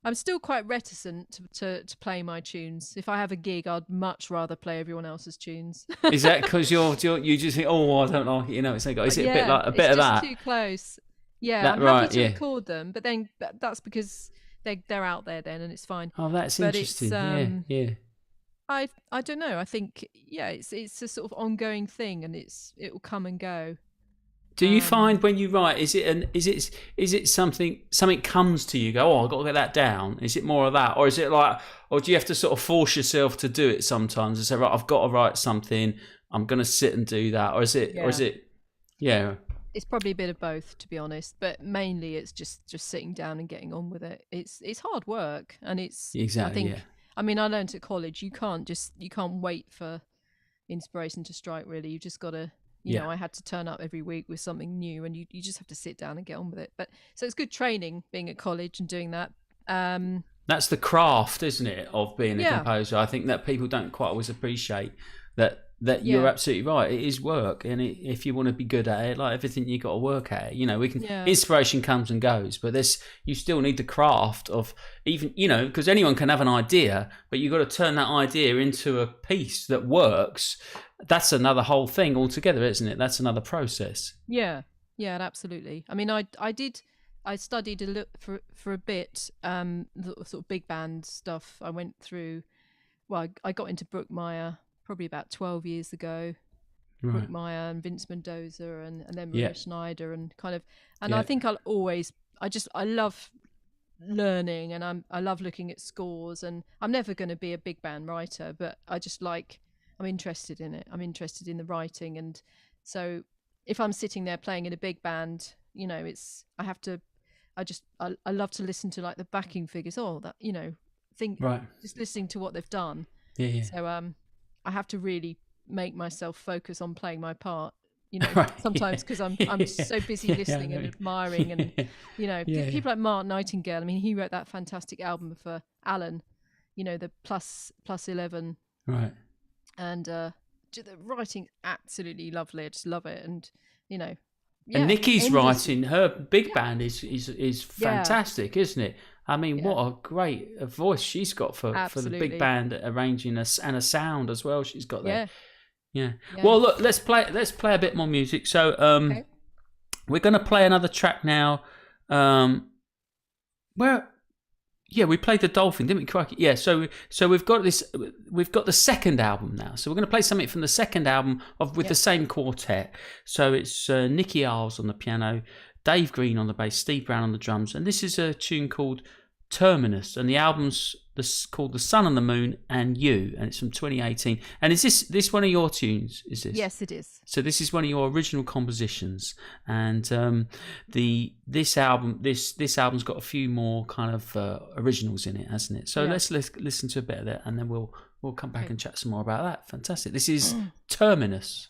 I'm still quite reticent to play my tunes. If I have a gig, I'd much rather play everyone else's tunes. Is that because you just think, I don't like it, it's like, is it a bit like a bit of that? It's too close. Yeah, I'm happy to record them, but then that's because they're out there then, and it's fine. Oh, that's interesting. I don't know. I think it's a sort of ongoing thing, and it will come and go. Do you find when you write, is it something comes to you, go, I've got to get that down? Is it more of that, or is it like, or do you have to sort of force yourself to do it sometimes and say, right, I've got to write something, I'm going to sit and do that, or is it? It's probably a bit of both, to be honest, but mainly it's just sitting down and getting on with it. It's hard work, and it's exactly. I think, I mean, I learned at college, you can't wait for inspiration to strike. Really, you just got to. I had to turn up every week with something new, and you just have to sit down and get on with it. But so it's good training being at college and doing that. That's the craft, isn't it, of being a composer? I think that people don't quite always appreciate that you're absolutely right. It is work, and if you want to be good at it, like everything, you got to work at it. We can inspiration comes and goes, but you still need the craft of even because anyone can have an idea, but you've got to turn that idea into a piece that works. That's another whole thing altogether, isn't it? That's another process. Yeah, absolutely. I mean, I studied for a bit, the sort of big band stuff. I went through. Well, I got into Brookmeyer probably about 12 years ago. Right. Brookmeyer and Vince Mendoza and then Maria Schneider and kind of. And I think I love learning, and I love looking at scores, and I'm never going to be a big band writer, but I'm interested in it. I'm interested in the writing, and so if I'm sitting there playing in a big band, I love to listen to like the backing figures. Just listening to what they've done. Yeah. So I have to really make myself focus on playing my part. Sometimes because I'm so busy listening and admiring, and people like Mark Nightingale. I mean, he wrote that fantastic album for Alan, the plus 11. Right. And the writing absolutely lovely. I just love it, and and Nikki's writing, her big band is fantastic, isn't it? I mean, what a great voice she's got for the big band, arranging and a sound as well. She's got that. Yeah. Well, look, let's play a bit more music. So we're going to play another track now. Where Yeah, we played the Dolphin, didn't we? Crikey. Yeah, so we've got this. We've got the second album now. So we're going to play something from the second album with the same quartet. So it's Nicky Arles on the piano, Dave Green on the bass, Steve Brown on the drums, and this is a tune called Terminus, and the album's called The Sun and the Moon and You, and it's from 2018. And is this one of your tunes? Is this? Yes, it is. So this is one of your original compositions, and this album's got a few more kind of originals in it, hasn't it? So let's listen to a bit of that, and then we'll come back and chat some more about that. Fantastic. This is Terminus.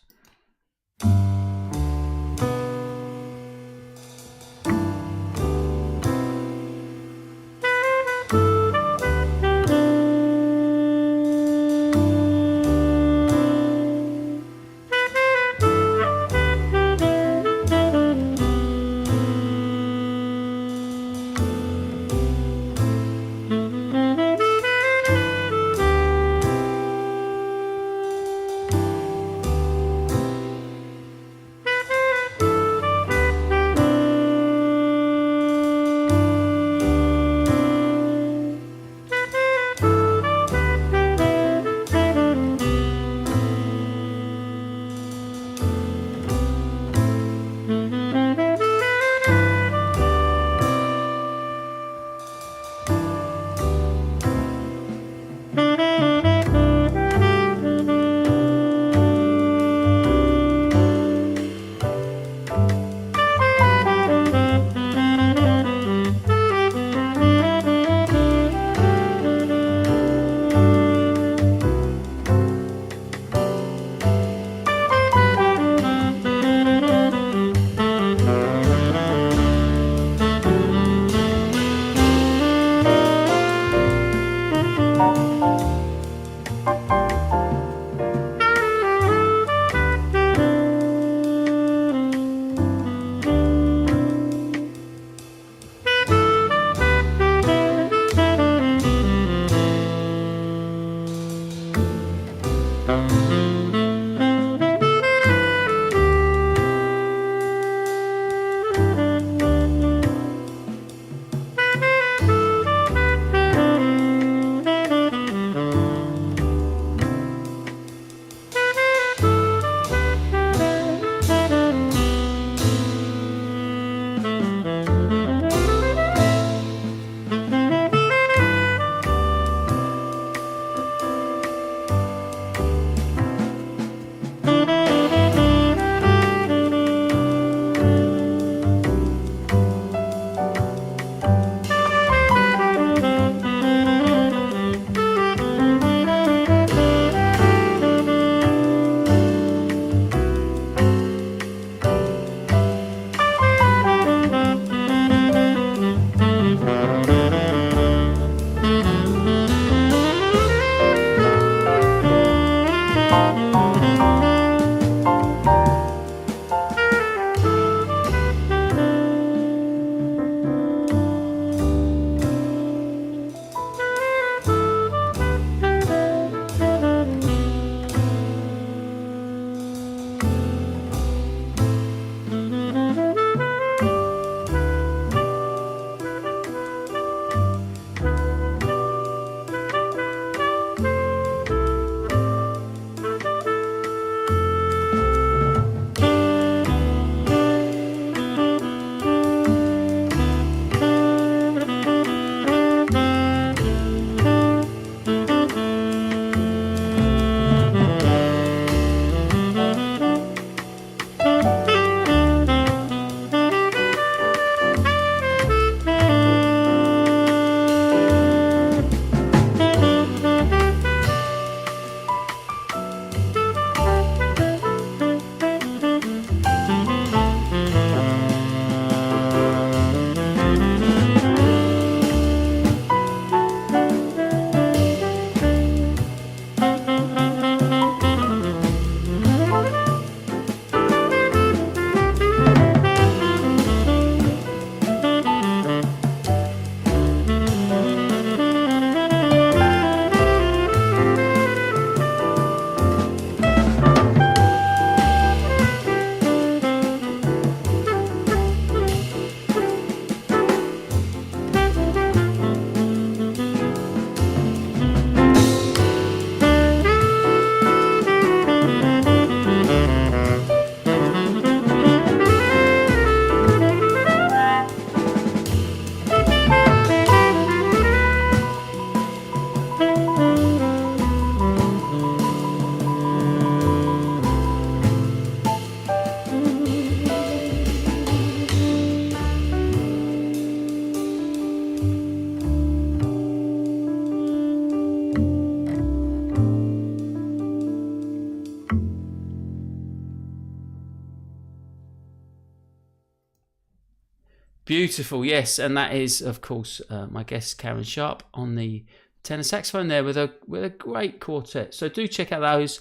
Beautiful, yes, and that is, of course, my guest Karen Sharp on the tenor saxophone there with a great quartet. So do check out those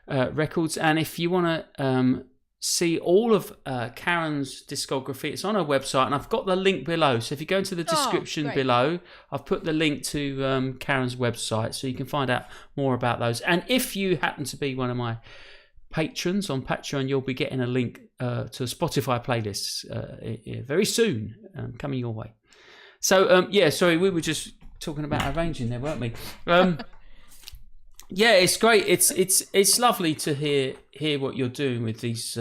records, and if you want to see all of Karen's discography, it's on her website, and I've got the link below. So if you go into the description below, I've put the link to Karen's website, so you can find out more about those. And if you happen to be one of my patrons on Patreon, you'll be getting a link to Spotify playlists very soon, coming your way. So sorry, we were just talking about arranging there, weren't we? Yeah, it's great. It's lovely to hear what you're doing with these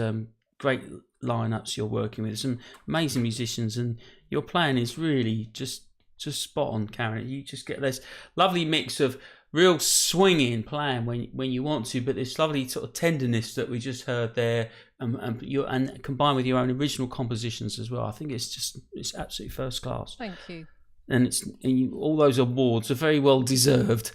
great lineups you're working with. Some amazing musicians, and your playing is really just spot on, Karen. You just get this lovely mix of real swinging playing when you want to, but this lovely sort of tenderness that we just heard there, and combined with your own original compositions as well. I think it's absolutely first class. Thank you. And all those awards are very well deserved.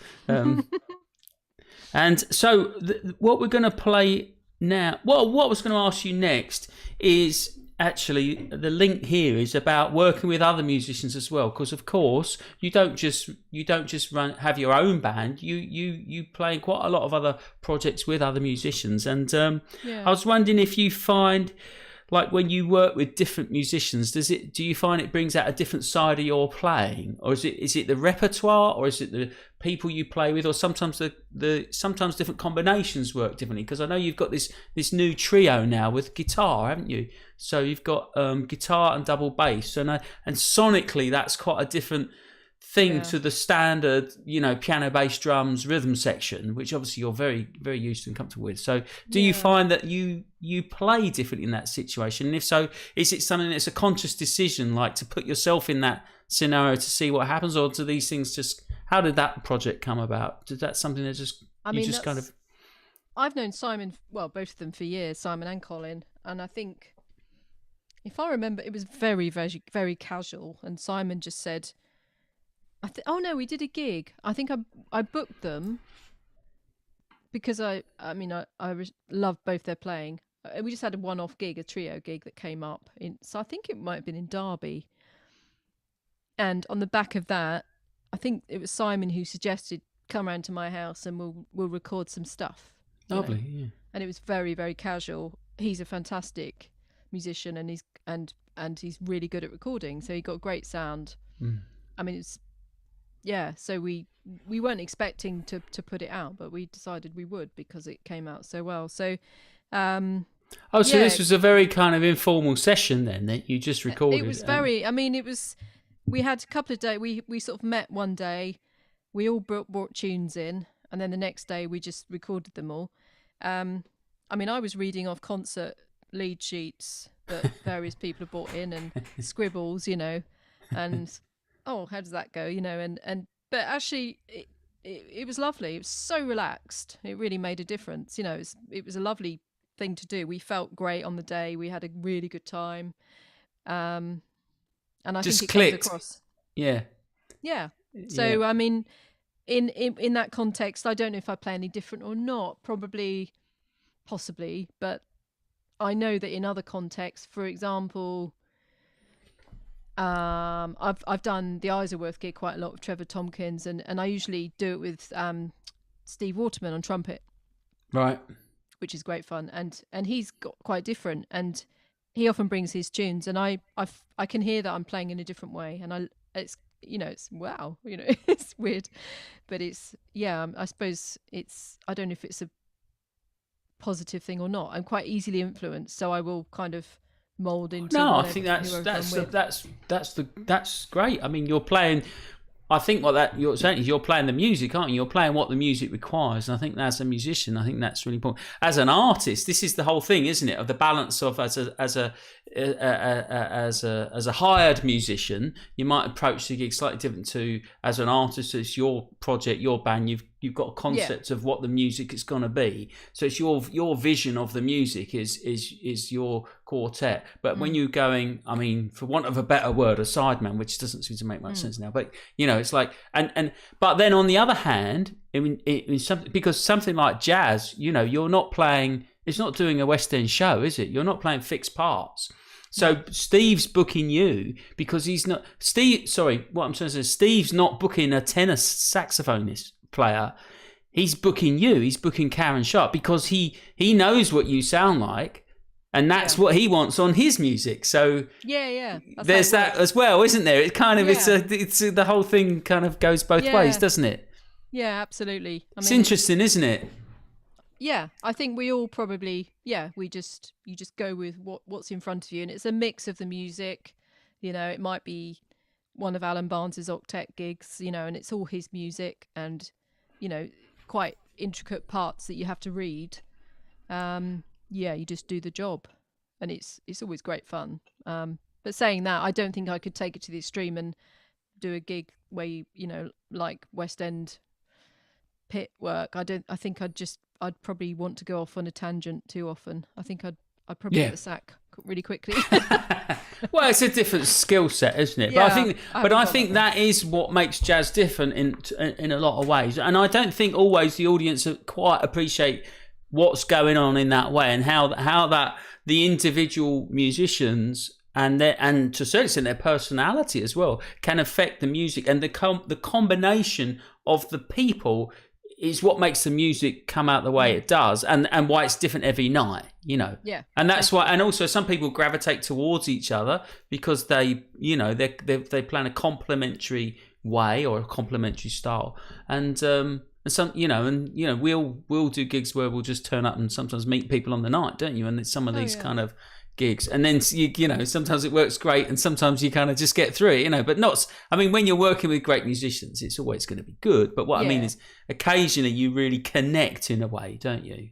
And so what we're going to play now, what I was going to ask you next is actually the link here is about working with other musicians as well, because of course you don't just have your own band, you play in quite a lot of other projects with other musicians, and I was wondering if you find, like, when you work with different musicians, do you find it brings out a different side of your playing, or is it the repertoire, or is it the people you play with, or sometimes sometimes different combinations work differently? Because I know you've got this new trio now with guitar, haven't you? So you've got guitar and double bass, and sonically that's quite a different thing to the standard, piano, bass, drums, rhythm section, which obviously you're very, very used to and comfortable with. So do you find that you play differently in that situation? And if so, is it something that's a conscious decision, like to put yourself in that scenario to see what happens, or do these things just, how did that project come about? Is that something that just, kind of... I've known Simon, well, both of them for years, Simon and Colin, and I think, if I remember, it was very, very, very casual, and Simon just said, we did a gig. I think I booked them because I love both their playing. We just had a one-off gig, a trio gig that came up so I think it might have been in Derby. And on the back of that, I think it was Simon who suggested, come round to my house and we'll record some stuff. Lovely, yeah. And it was very, very casual. He's a fantastic musician, and he's really good at recording, so he got great sound. I mean, it's... Yeah, so we weren't expecting to put it out, but we decided we would because it came out so well. So, so this was a very kind of informal session then that you just recorded. It was very. I mean, it was. We had a couple of days. We sort of met one day. We all brought tunes in, and then the next day we just recorded them all. I mean, I was reading off concert lead sheets that various people have brought in and scribbles, and. Oh, how does that go? But actually it was lovely. It was so relaxed. It really made a difference. It was a lovely thing to do. We felt great on the day. We had a really good time. And I just think it clicked. Comes across. Yeah. Yeah. So, I mean, in that context, I don't know if I play any different or not. Possibly, but I know that in other contexts, for example, I've done the Isleworth gig quite a lot with Trevor Tompkins, and I usually do it with Steve Waterman on trumpet, right, which is great fun, and he's got quite different, and he often brings his tunes, and I can hear that I'm playing in a different way, and it's wow, it's weird, but it's I suppose I don't know if it's a positive thing or not. I'm quite easily influenced, so I will kind of mold into. No, I think that's great. I mean, you're playing. I think what that you're saying is you're playing the music, aren't you? You're playing what the music requires, and I think as a musician, I think that's really important. As an artist, this is the whole thing, isn't it? Of the balance of as a hired musician, you might approach the gig slightly different to as an artist. It's your project, your band. You've got a concept of what the music is going to be. So it's your vision of the music is your quartet. But when you're going, I mean, for want of a better word, a sideman, which doesn't seem to make much sense now. But it's like but then on the other hand, because something like jazz, you're not playing. It's not doing a West End show, is it? You're not playing fixed parts. So Steve's booking you because he's not Steve. Sorry, what I'm trying to say, Steve's not booking a tenor saxophonist player. He's booking you. He's booking Karen Sharp because he knows what you sound like, and that's what he wants on his music. So there's that as well, isn't there? It kind of it's the whole thing kind of goes both ways, doesn't it? Yeah, absolutely. It's interesting, isn't it? Yeah, I think we all probably you just go with what's in front of you, and it's a mix of the music. You know, it might be one of Alan Barnes's octet gigs, you know, and it's all his music and, you know, quite intricate parts that you have to read. You just do the job, and it's always great fun. But saying that, I don't think I could take it to the extreme and do a gig where you know, like West End pit work. I think I'd probably want to go off on a tangent too often. I think I'd probably get the sack really quickly. Well, it's a different skill set, isn't it? Yeah, but I think that is what makes jazz different in a lot of ways. And I don't think always the audience quite appreciate what's going on in that way, and how that the individual musicians and to a certain extent their personality as well can affect the music, and the combination of the people is what makes the music come out the way it does, and why it's different every night, you know. Yeah. And that's why, and also some people gravitate towards each other because they, you know, they play in a complementary way or a complementary style, and some, you know, we'll do gigs where we'll just turn up and sometimes meet people on the night, don't you? And it's some of these kind of gigs, and then you know, sometimes it works great and sometimes you kind of just get through it, you know, but not, I mean, when you're working with great musicians it's always going to be good, but what I mean is occasionally you really connect in a way, don't you?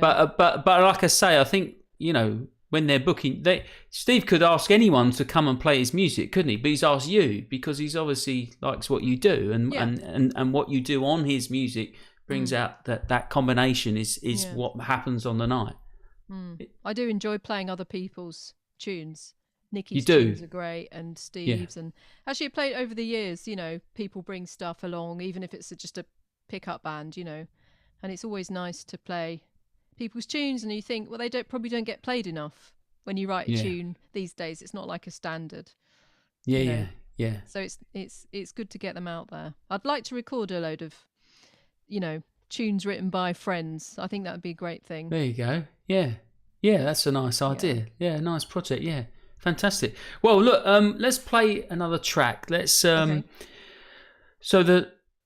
But like I say, I think, you know, when they're booking, Steve could ask anyone to come and play his music, couldn't he? But he's asked you because he's obviously likes what you do, and what you do on his music brings out that combination is what happens on the night. I do enjoy playing other people's tunes. Nikki's tunes are great, and Steve's, and actually played over the years. You know, people bring stuff along, even if it's just a pickup band. You know, and it's always nice to play people's tunes, and you think, well, they probably don't get played enough when you write a tune these days. It's not like a standard. Yeah. So it's good to get them out there. I'd like to record a load of, you know, tunes written by friends. I think that would be a great thing. There you go. Yeah, that's a nice idea. Yeah, nice project. Yeah, fantastic. Well, look, let's play another track. Let's so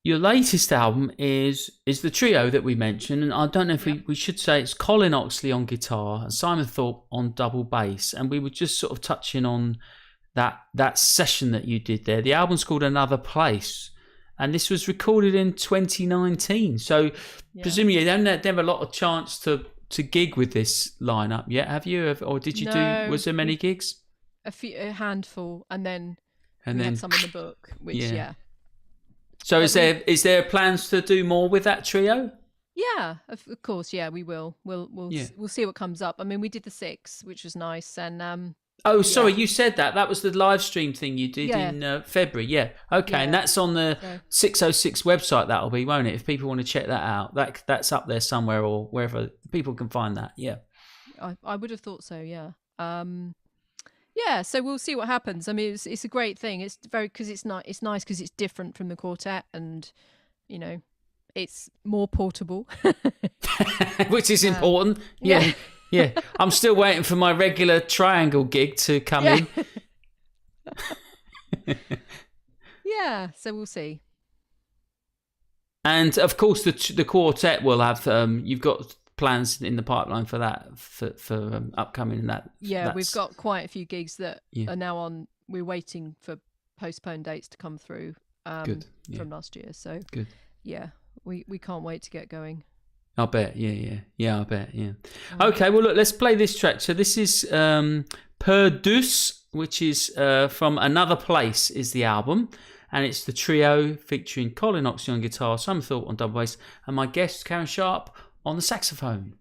your latest album is the trio that we mentioned, and I don't know if we should say it's Colin Oxley on guitar and Simon Thorpe on double bass, and we were just sort of touching on that session that you did there. The album's called Another Place, and this was recorded in 2019. So presumably you don't have a lot of chance to gig with this lineup yet, have you? Or did you do? Was there many gigs? A handful, and then we have some in the book. Which So is there plans to do more with that trio? Yeah, of course. Yeah, we will. We'll see what comes up. I mean, we did the 6, which was nice, and Oh, sorry, you said that. That was the live stream thing you did in February. Yeah, okay, and that's on the 606 website. That'll be, won't it? If people want to check that out, that's up there somewhere or wherever people can find that. Yeah, I would have thought so. Yeah, So we'll see what happens. I mean, it's a great thing. It's because it's nice because it's different from the quartet, and you know, it's more portable, which is important. Yeah. Yeah, I'm still waiting for my regular triangle gig to come in. So we'll see. And of course, the quartet will have. You've got plans in the pipeline for that for upcoming that. Yeah, we've got quite a few gigs that are now on. We're waiting for postponed dates to come through from last year. So good. Yeah, we can't wait to get going. I bet, yeah, I bet, yeah. Okay, well, look, let's play this track. So this is Perdus, which is from Another Place, is the album, and it's the trio featuring Colin Oxley on guitar, Simon Thorpe on double bass, and my guest Karen Sharp on the saxophone.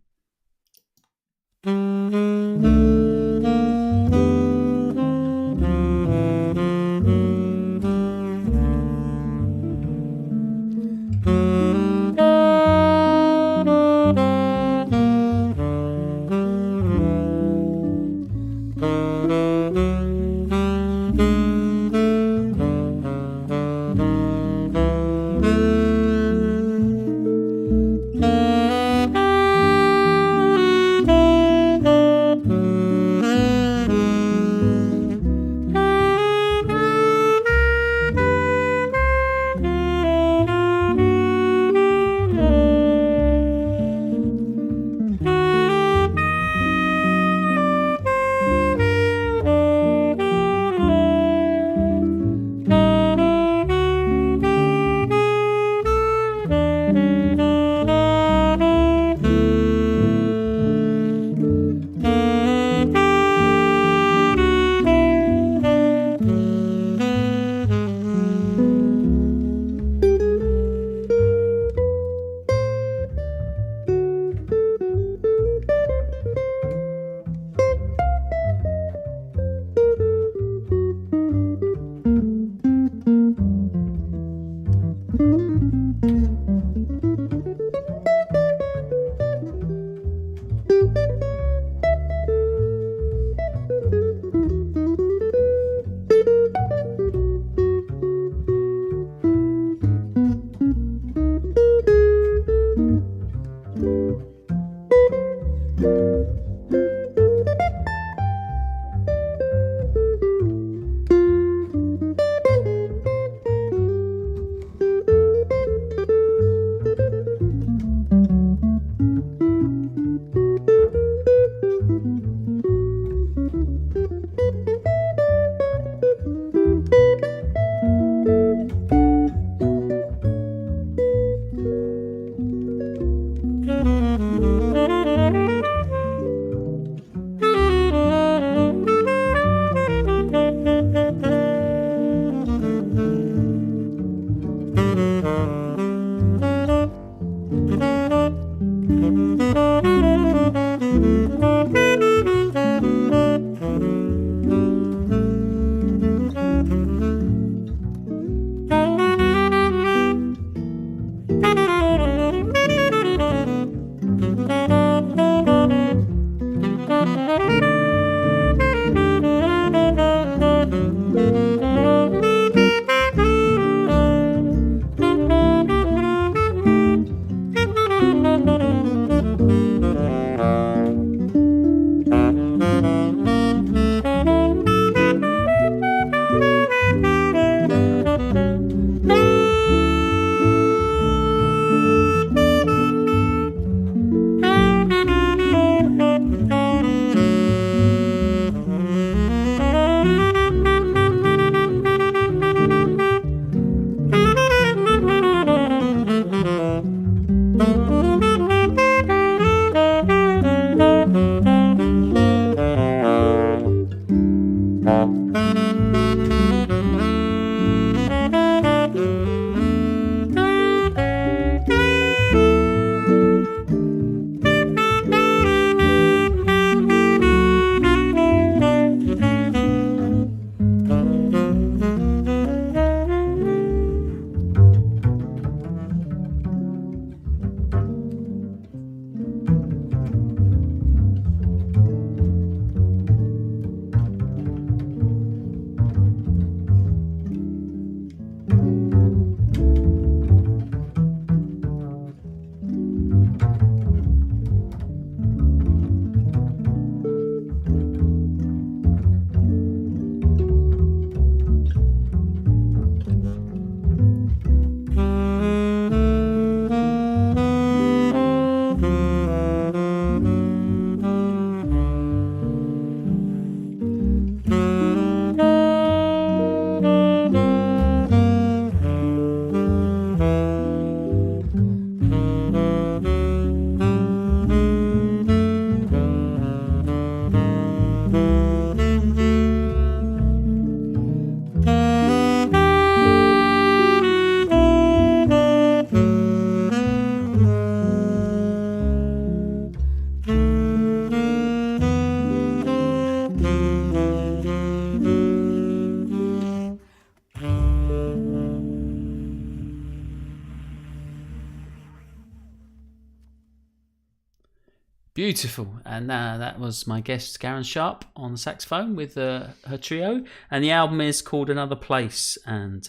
Beautiful. And that was my guest, Karen Sharp, on the saxophone with her trio. And the album is called Another Place. And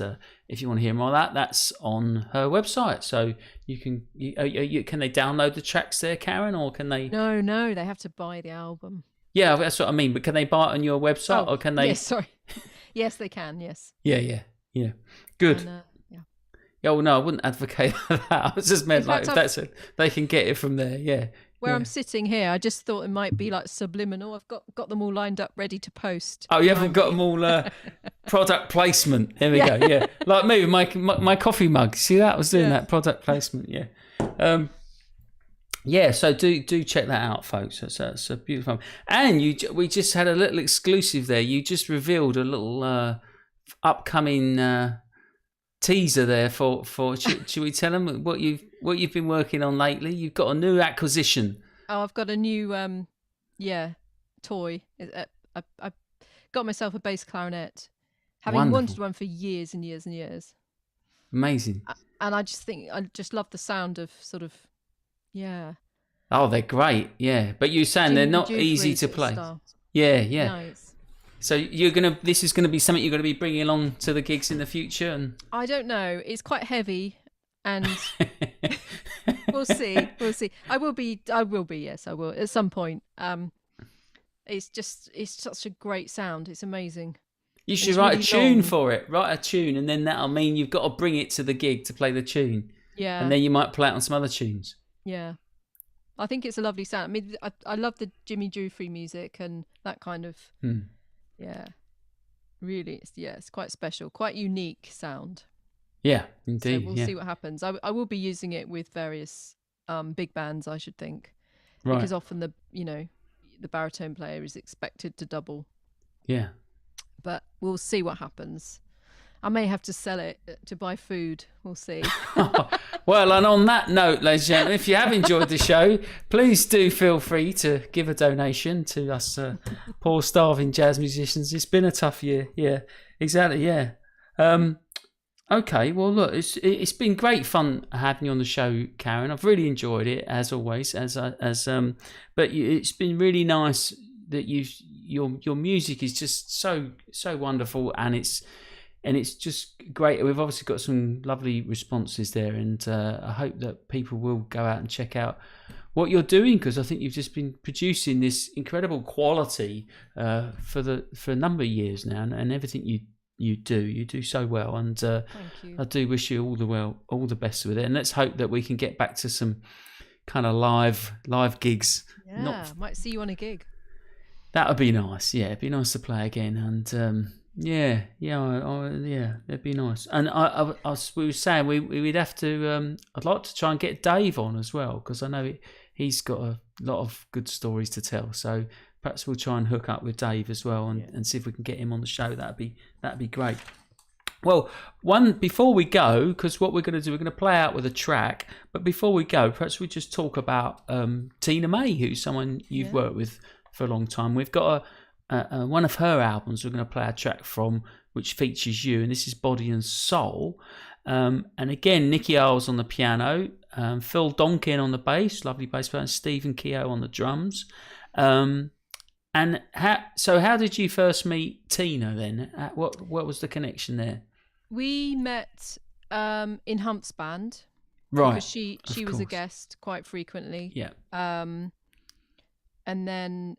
if you want to hear more of that, that's on her website. So you can they download the tracks there, Karen, or can they? No, they have to buy the album. Yeah, that's what I mean. But can they buy it on your website, or can they? Yes, sorry. Yes, they can. Yes. Yeah. Good. And, Yeah, well, no, I wouldn't advocate that. I was just meant like if that's it, they can get it from there. Yeah. Where I'm sitting here, I just thought it might be like subliminal. I've got them all lined up, ready to post. Oh, you haven't got them all product placement. There we go. Yeah, like me with my coffee mug. See that? I was doing that product placement. Yeah. Yeah. So do check that out, folks. It's a beautiful. And we just had a little exclusive there. You just revealed a little upcoming teaser there for should we tell them what you've been working on lately? You've got a new acquisition. Oh, I've got a new toy. I got myself a bass clarinet, having wanted one for years and years and years. Amazing. And I just love the sound of sort of Oh, they're great. Yeah, but you're saying they're not easy to play. Yeah. No, so this is gonna be something you're gonna be bringing along to the gigs in the future, and I don't know. It's quite heavy, and we'll see. I will be. Yes, I will at some point. It's such a great sound. It's amazing. You should write a tune for it. Write a tune, and then that'll mean you've got to bring it to the gig to play the tune. Yeah. And then you might play it on some other tunes. Yeah. I think it's a lovely sound. I mean, I love the Jimmy Jewfrey music and that kind of. Yeah, really, it's quite special, quite unique sound. Yeah, indeed. So we'll see what happens. I will be using it with various big bands, I should think, because often the baritone player is expected to double. Yeah, but we'll see what happens. I may have to sell it to buy food. We'll see. Well, and on that note, ladies and gentlemen, if you have enjoyed the show, please do feel free to give a donation to us poor starving jazz musicians. It's been a tough year. Yeah, exactly. Yeah. Okay. Well, look, it's been great fun having you on the show, Karen. I've really enjoyed it as always. But it's been really nice that your music is just so wonderful, and it's just great. We've obviously got some lovely responses there, and I hope that people will go out and check out what you're doing, because I think you've just been producing this incredible quality for a number of years now, and everything you do so well. And thank you. I do wish you all the best with it, and let's hope that we can get back to some kind of live gigs. Yeah, might see you on a gig. That would be nice. Yeah, it'd be nice to play again, and. Yeah, that'd be nice. And we were saying we'd have to. I'd like to try and get Dave on as well, because I know he's got a lot of good stories to tell. So perhaps we'll try and hook up with Dave as well and see if we can get him on the show. That'd be great. Well, before we go, because what we're going to do, we're going to play out with a track. But before we go, perhaps we just talk about Tina May, who's someone you've worked with for a long time. We've got one of her albums we're going to play a track from, which features you, and this is Body and Soul. And again, Nicky Earls on the piano, Phil Donkin on the bass, lovely bass player, and Stephen Keogh on the drums. And how did you first meet Tina then? What was the connection there? We met in Hump's band, right? Because she was a guest quite frequently. Yeah. And then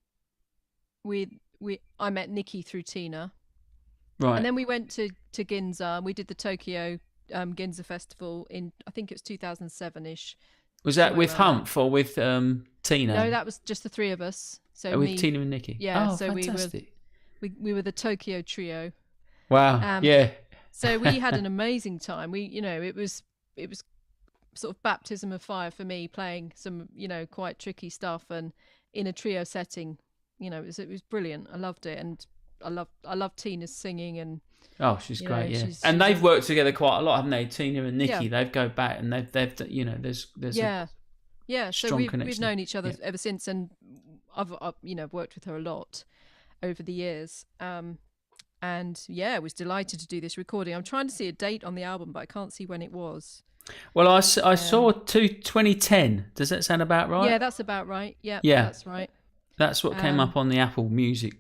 I met Nikki through Tina. Right. And then we went to Ginza. And we did the Tokyo Ginza Festival in, I think it was 2007-ish. Was that with Humph or with Tina? No, that was just the three of us. So with Tina and Nikki. Yeah. Oh, so fantastic. we were the Tokyo trio. Wow. Yeah. So we had an amazing time. It was sort of baptism of fire for me, playing some, quite tricky stuff, and in a trio setting. It was brilliant. I loved it, and I love Tina's singing, and she's great. Yeah, and they've worked together quite a lot, haven't they? Tina and Nikki. Yeah. They've go back, and they've there's yeah. So we've known each other ever since, and I've worked with her a lot over the years. And I was delighted to do this recording. I'm trying to see a date on the album, but I can't see when it was. Well, I saw 2010. Does that sound about right? Yeah, that's about right. Yeah, that's right. That's what came up on the Apple Music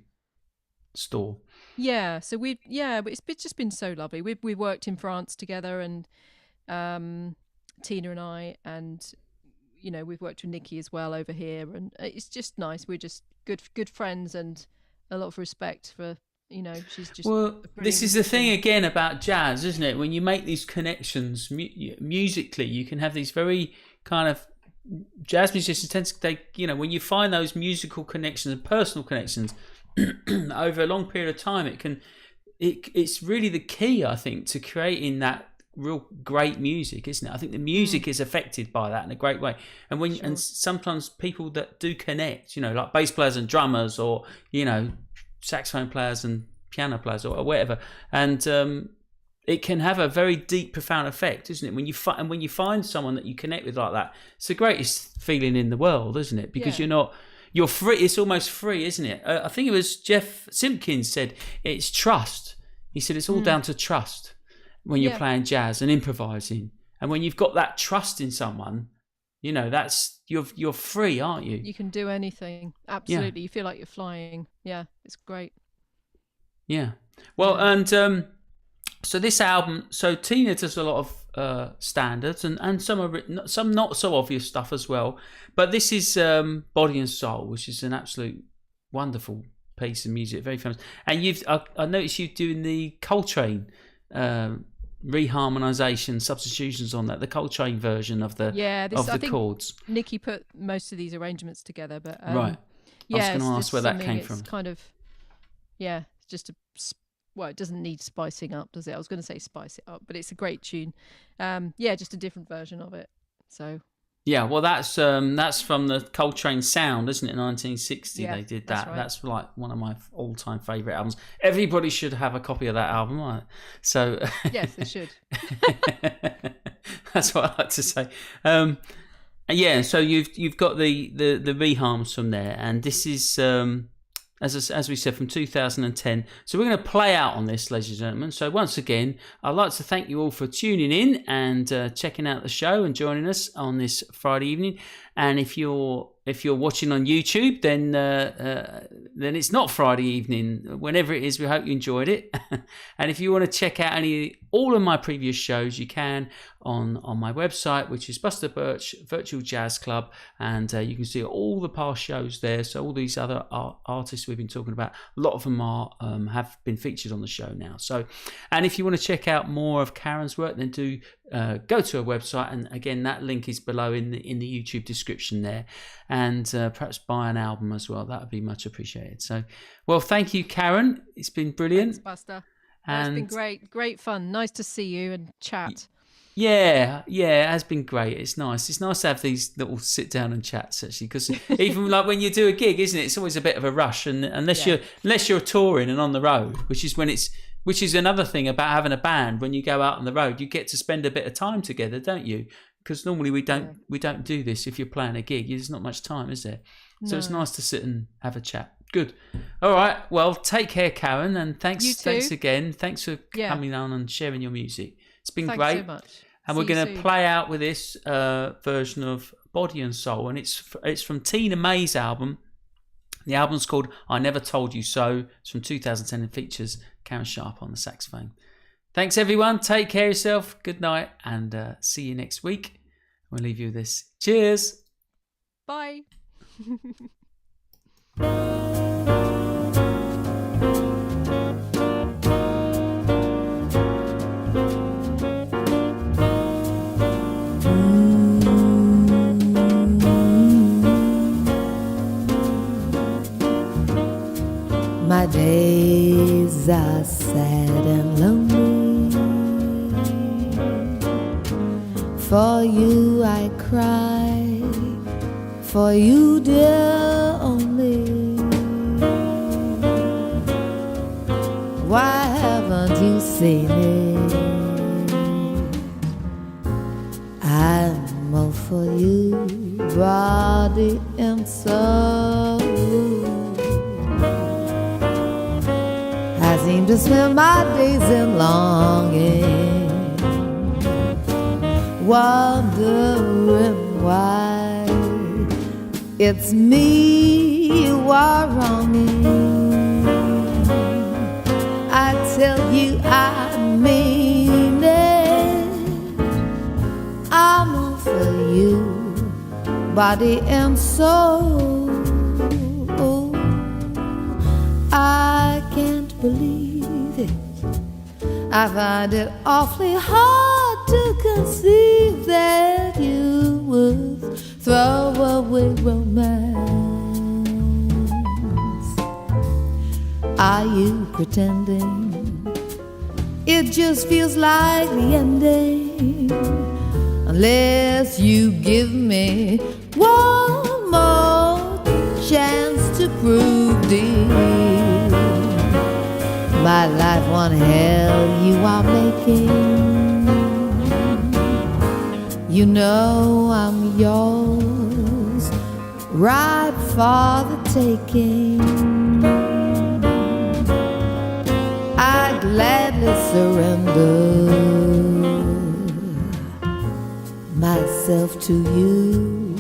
store. Yeah, so it's just been so lovely. We worked in France together, and Tina and I, and we've worked with Nikki as well over here, and it's just nice. We're just good friends, and a lot of respect for. She's just. Well, this is the thing again about jazz, isn't it? When you make these connections musically, you can have these very kind of jazz musicians tend to when you find those musical connections and personal connections over a long period of time, it's really the key, I think, to creating that real great music, isn't it? I think the music is affected by that in a great way. And and sometimes people that do connect, like bass players and drummers, or saxophone players and piano players, or whatever, and it can have a very deep, profound effect, isn't it? When you find someone that you connect with like that, it's the greatest feeling in the world, isn't it? Because you're free. It's almost free, isn't it? I think it was Jeff Simpkins said it's trust. He said it's all down to trust when you're playing jazz and improvising, and when you've got that trust in someone, that's you're free, aren't you? You can do anything. Absolutely. You feel like you're flying. Yeah, it's great. Yeah. Well, and so this album, so Tina does a lot of standards and some are written, some not so obvious stuff as well. But this is Body and Soul, which is an absolute wonderful piece of music, very famous. And I noticed you doing the Coltrane reharmonization substitutions on that, the Coltrane version of the chords. Nikki put most of these arrangements together, but right. I was going to ask where that came from. Kind of, just it doesn't need spicing up, does it? I was going to say spice it up, but it's a great tune. Just a different version of it. So. Yeah, well, that's from the Coltrane Sound, isn't it? 1960, they did that. That's right. That's like one of my all-time favourite albums. Everybody should have a copy of that album, right? So yes, they should. That's what I like to say. So you've got the reharms from there, and this is as we said, from 2010. So we're going to play out on this, ladies and gentlemen. So once again, I'd like to thank you all for tuning in and checking out the show and joining us on this Friday evening. And if you're watching on YouTube, then it's not Friday evening. Whenever it is, we hope you enjoyed it. And if you want to check out all of my previous shows, you can on my website, which is Buster Birch Virtual Jazz Club, and you can see all the past shows there. So all these other artists we've been talking about, a lot of them have been featured on the show now. So, and if you want to check out more of Karen's work, then do go to her website, and again, that link is below in the YouTube description there, and perhaps buy an album as well. That would be much appreciated. So, well, thank you, Karen. It's been brilliant. Thanks, Buster. It's been great fun. Nice to see you and chat. Yeah, it has been great. It's nice. It's nice to have these little sit down and chats actually, because even like when you do a gig, isn't it? It's always a bit of a rush, and unless you're touring and on the road, which is another thing about having a band. When you go out on the road, you get to spend a bit of time together, don't you? Because normally we don't do this if you're playing a gig. There's not much time, is there? So it's nice to sit and have a chat. Good. All right. Well, take care, Karen, and thanks again. Thanks for coming on and sharing your music. It's been great. Thanks so much. And we're going to play out with this version of Body and Soul, and it's from Tina May's album. The album's called I Never Told You So. It's from 2010 and features Karen Sharp on the saxophone. Thanks, everyone. Take care of yourself. Good night, and see you next week. We'll leave you with this. Cheers. Bye. My days are sad and lonely. For you I cry, for you dear only. Why haven't you seen it? I'm all for you, body and soul. I seem to spend my days in longing, wondering why it's me you are wronging. I tell you I mean it. I'm all for you, body and soul. I can't believe it. I find it awfully hard to conceive that you would throw away romance. Are you pretending? It just feels like the ending, unless you give me one more chance to prove, dear, my life one hell you are making. You know I'm yours, ripe for the taking. I gladly surrender myself to you,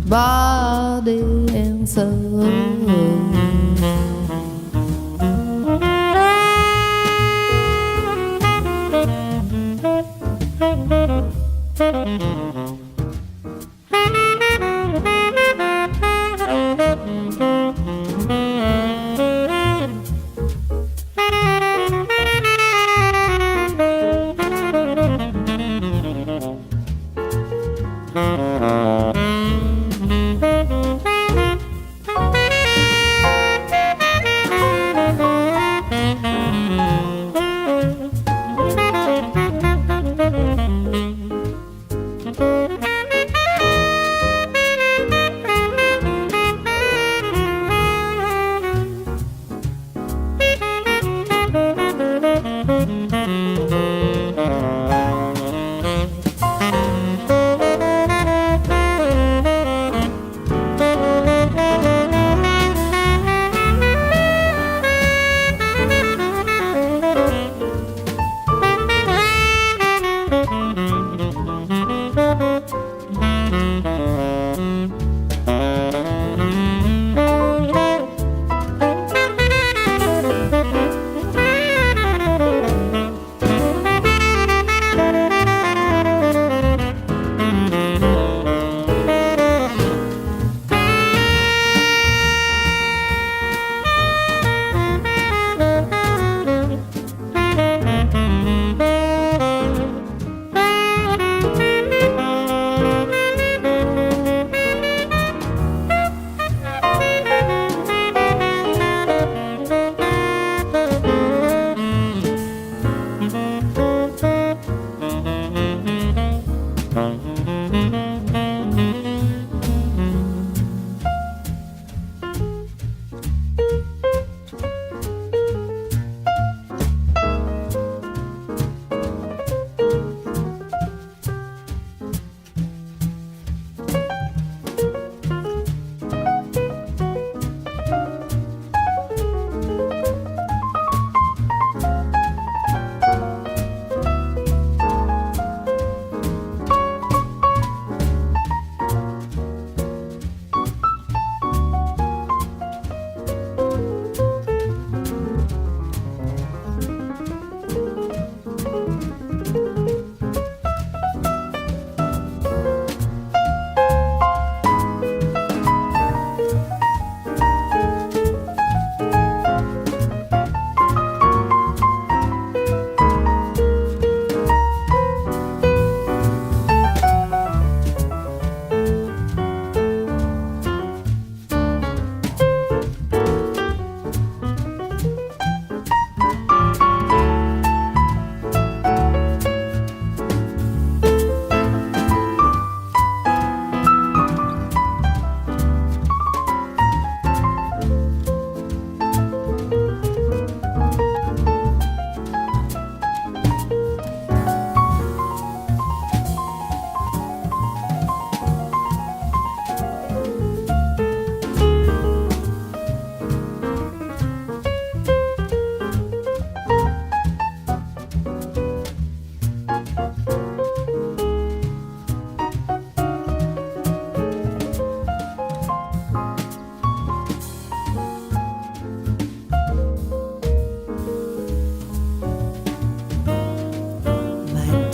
body and soul.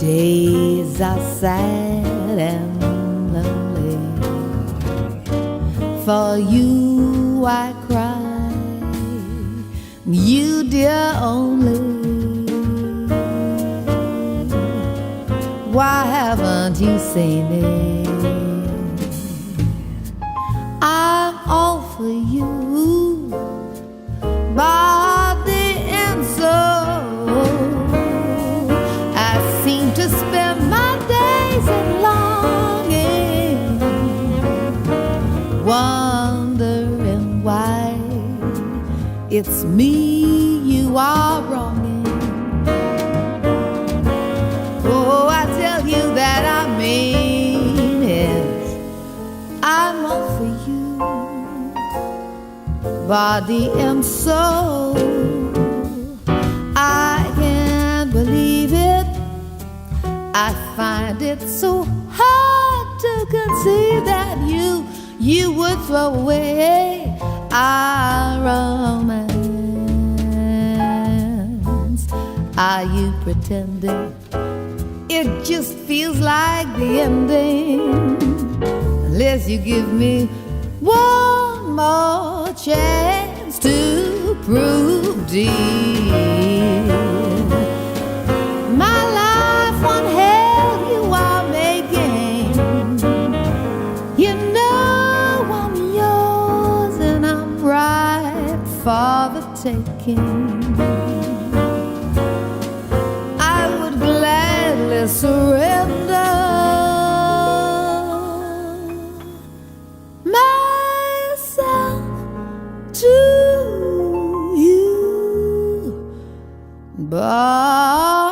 days are sad and lonely. For you I cry, you dear only. Why haven't you seen it? I'm all for you, body and soul. I seem to spend my days in longing, wondering why it's me you are wronging. Oh, I tell you that I mean it. I'm all for you, body and soul. I can't believe it. I find it so hard to conceive that you would throw away our romance. Are you pretending? It just feels like the ending, unless you give me one more chance to prove, dear, my life one hell you are making. You know I'm yours and I'm right for the taking. I would gladly surrender myself to you, but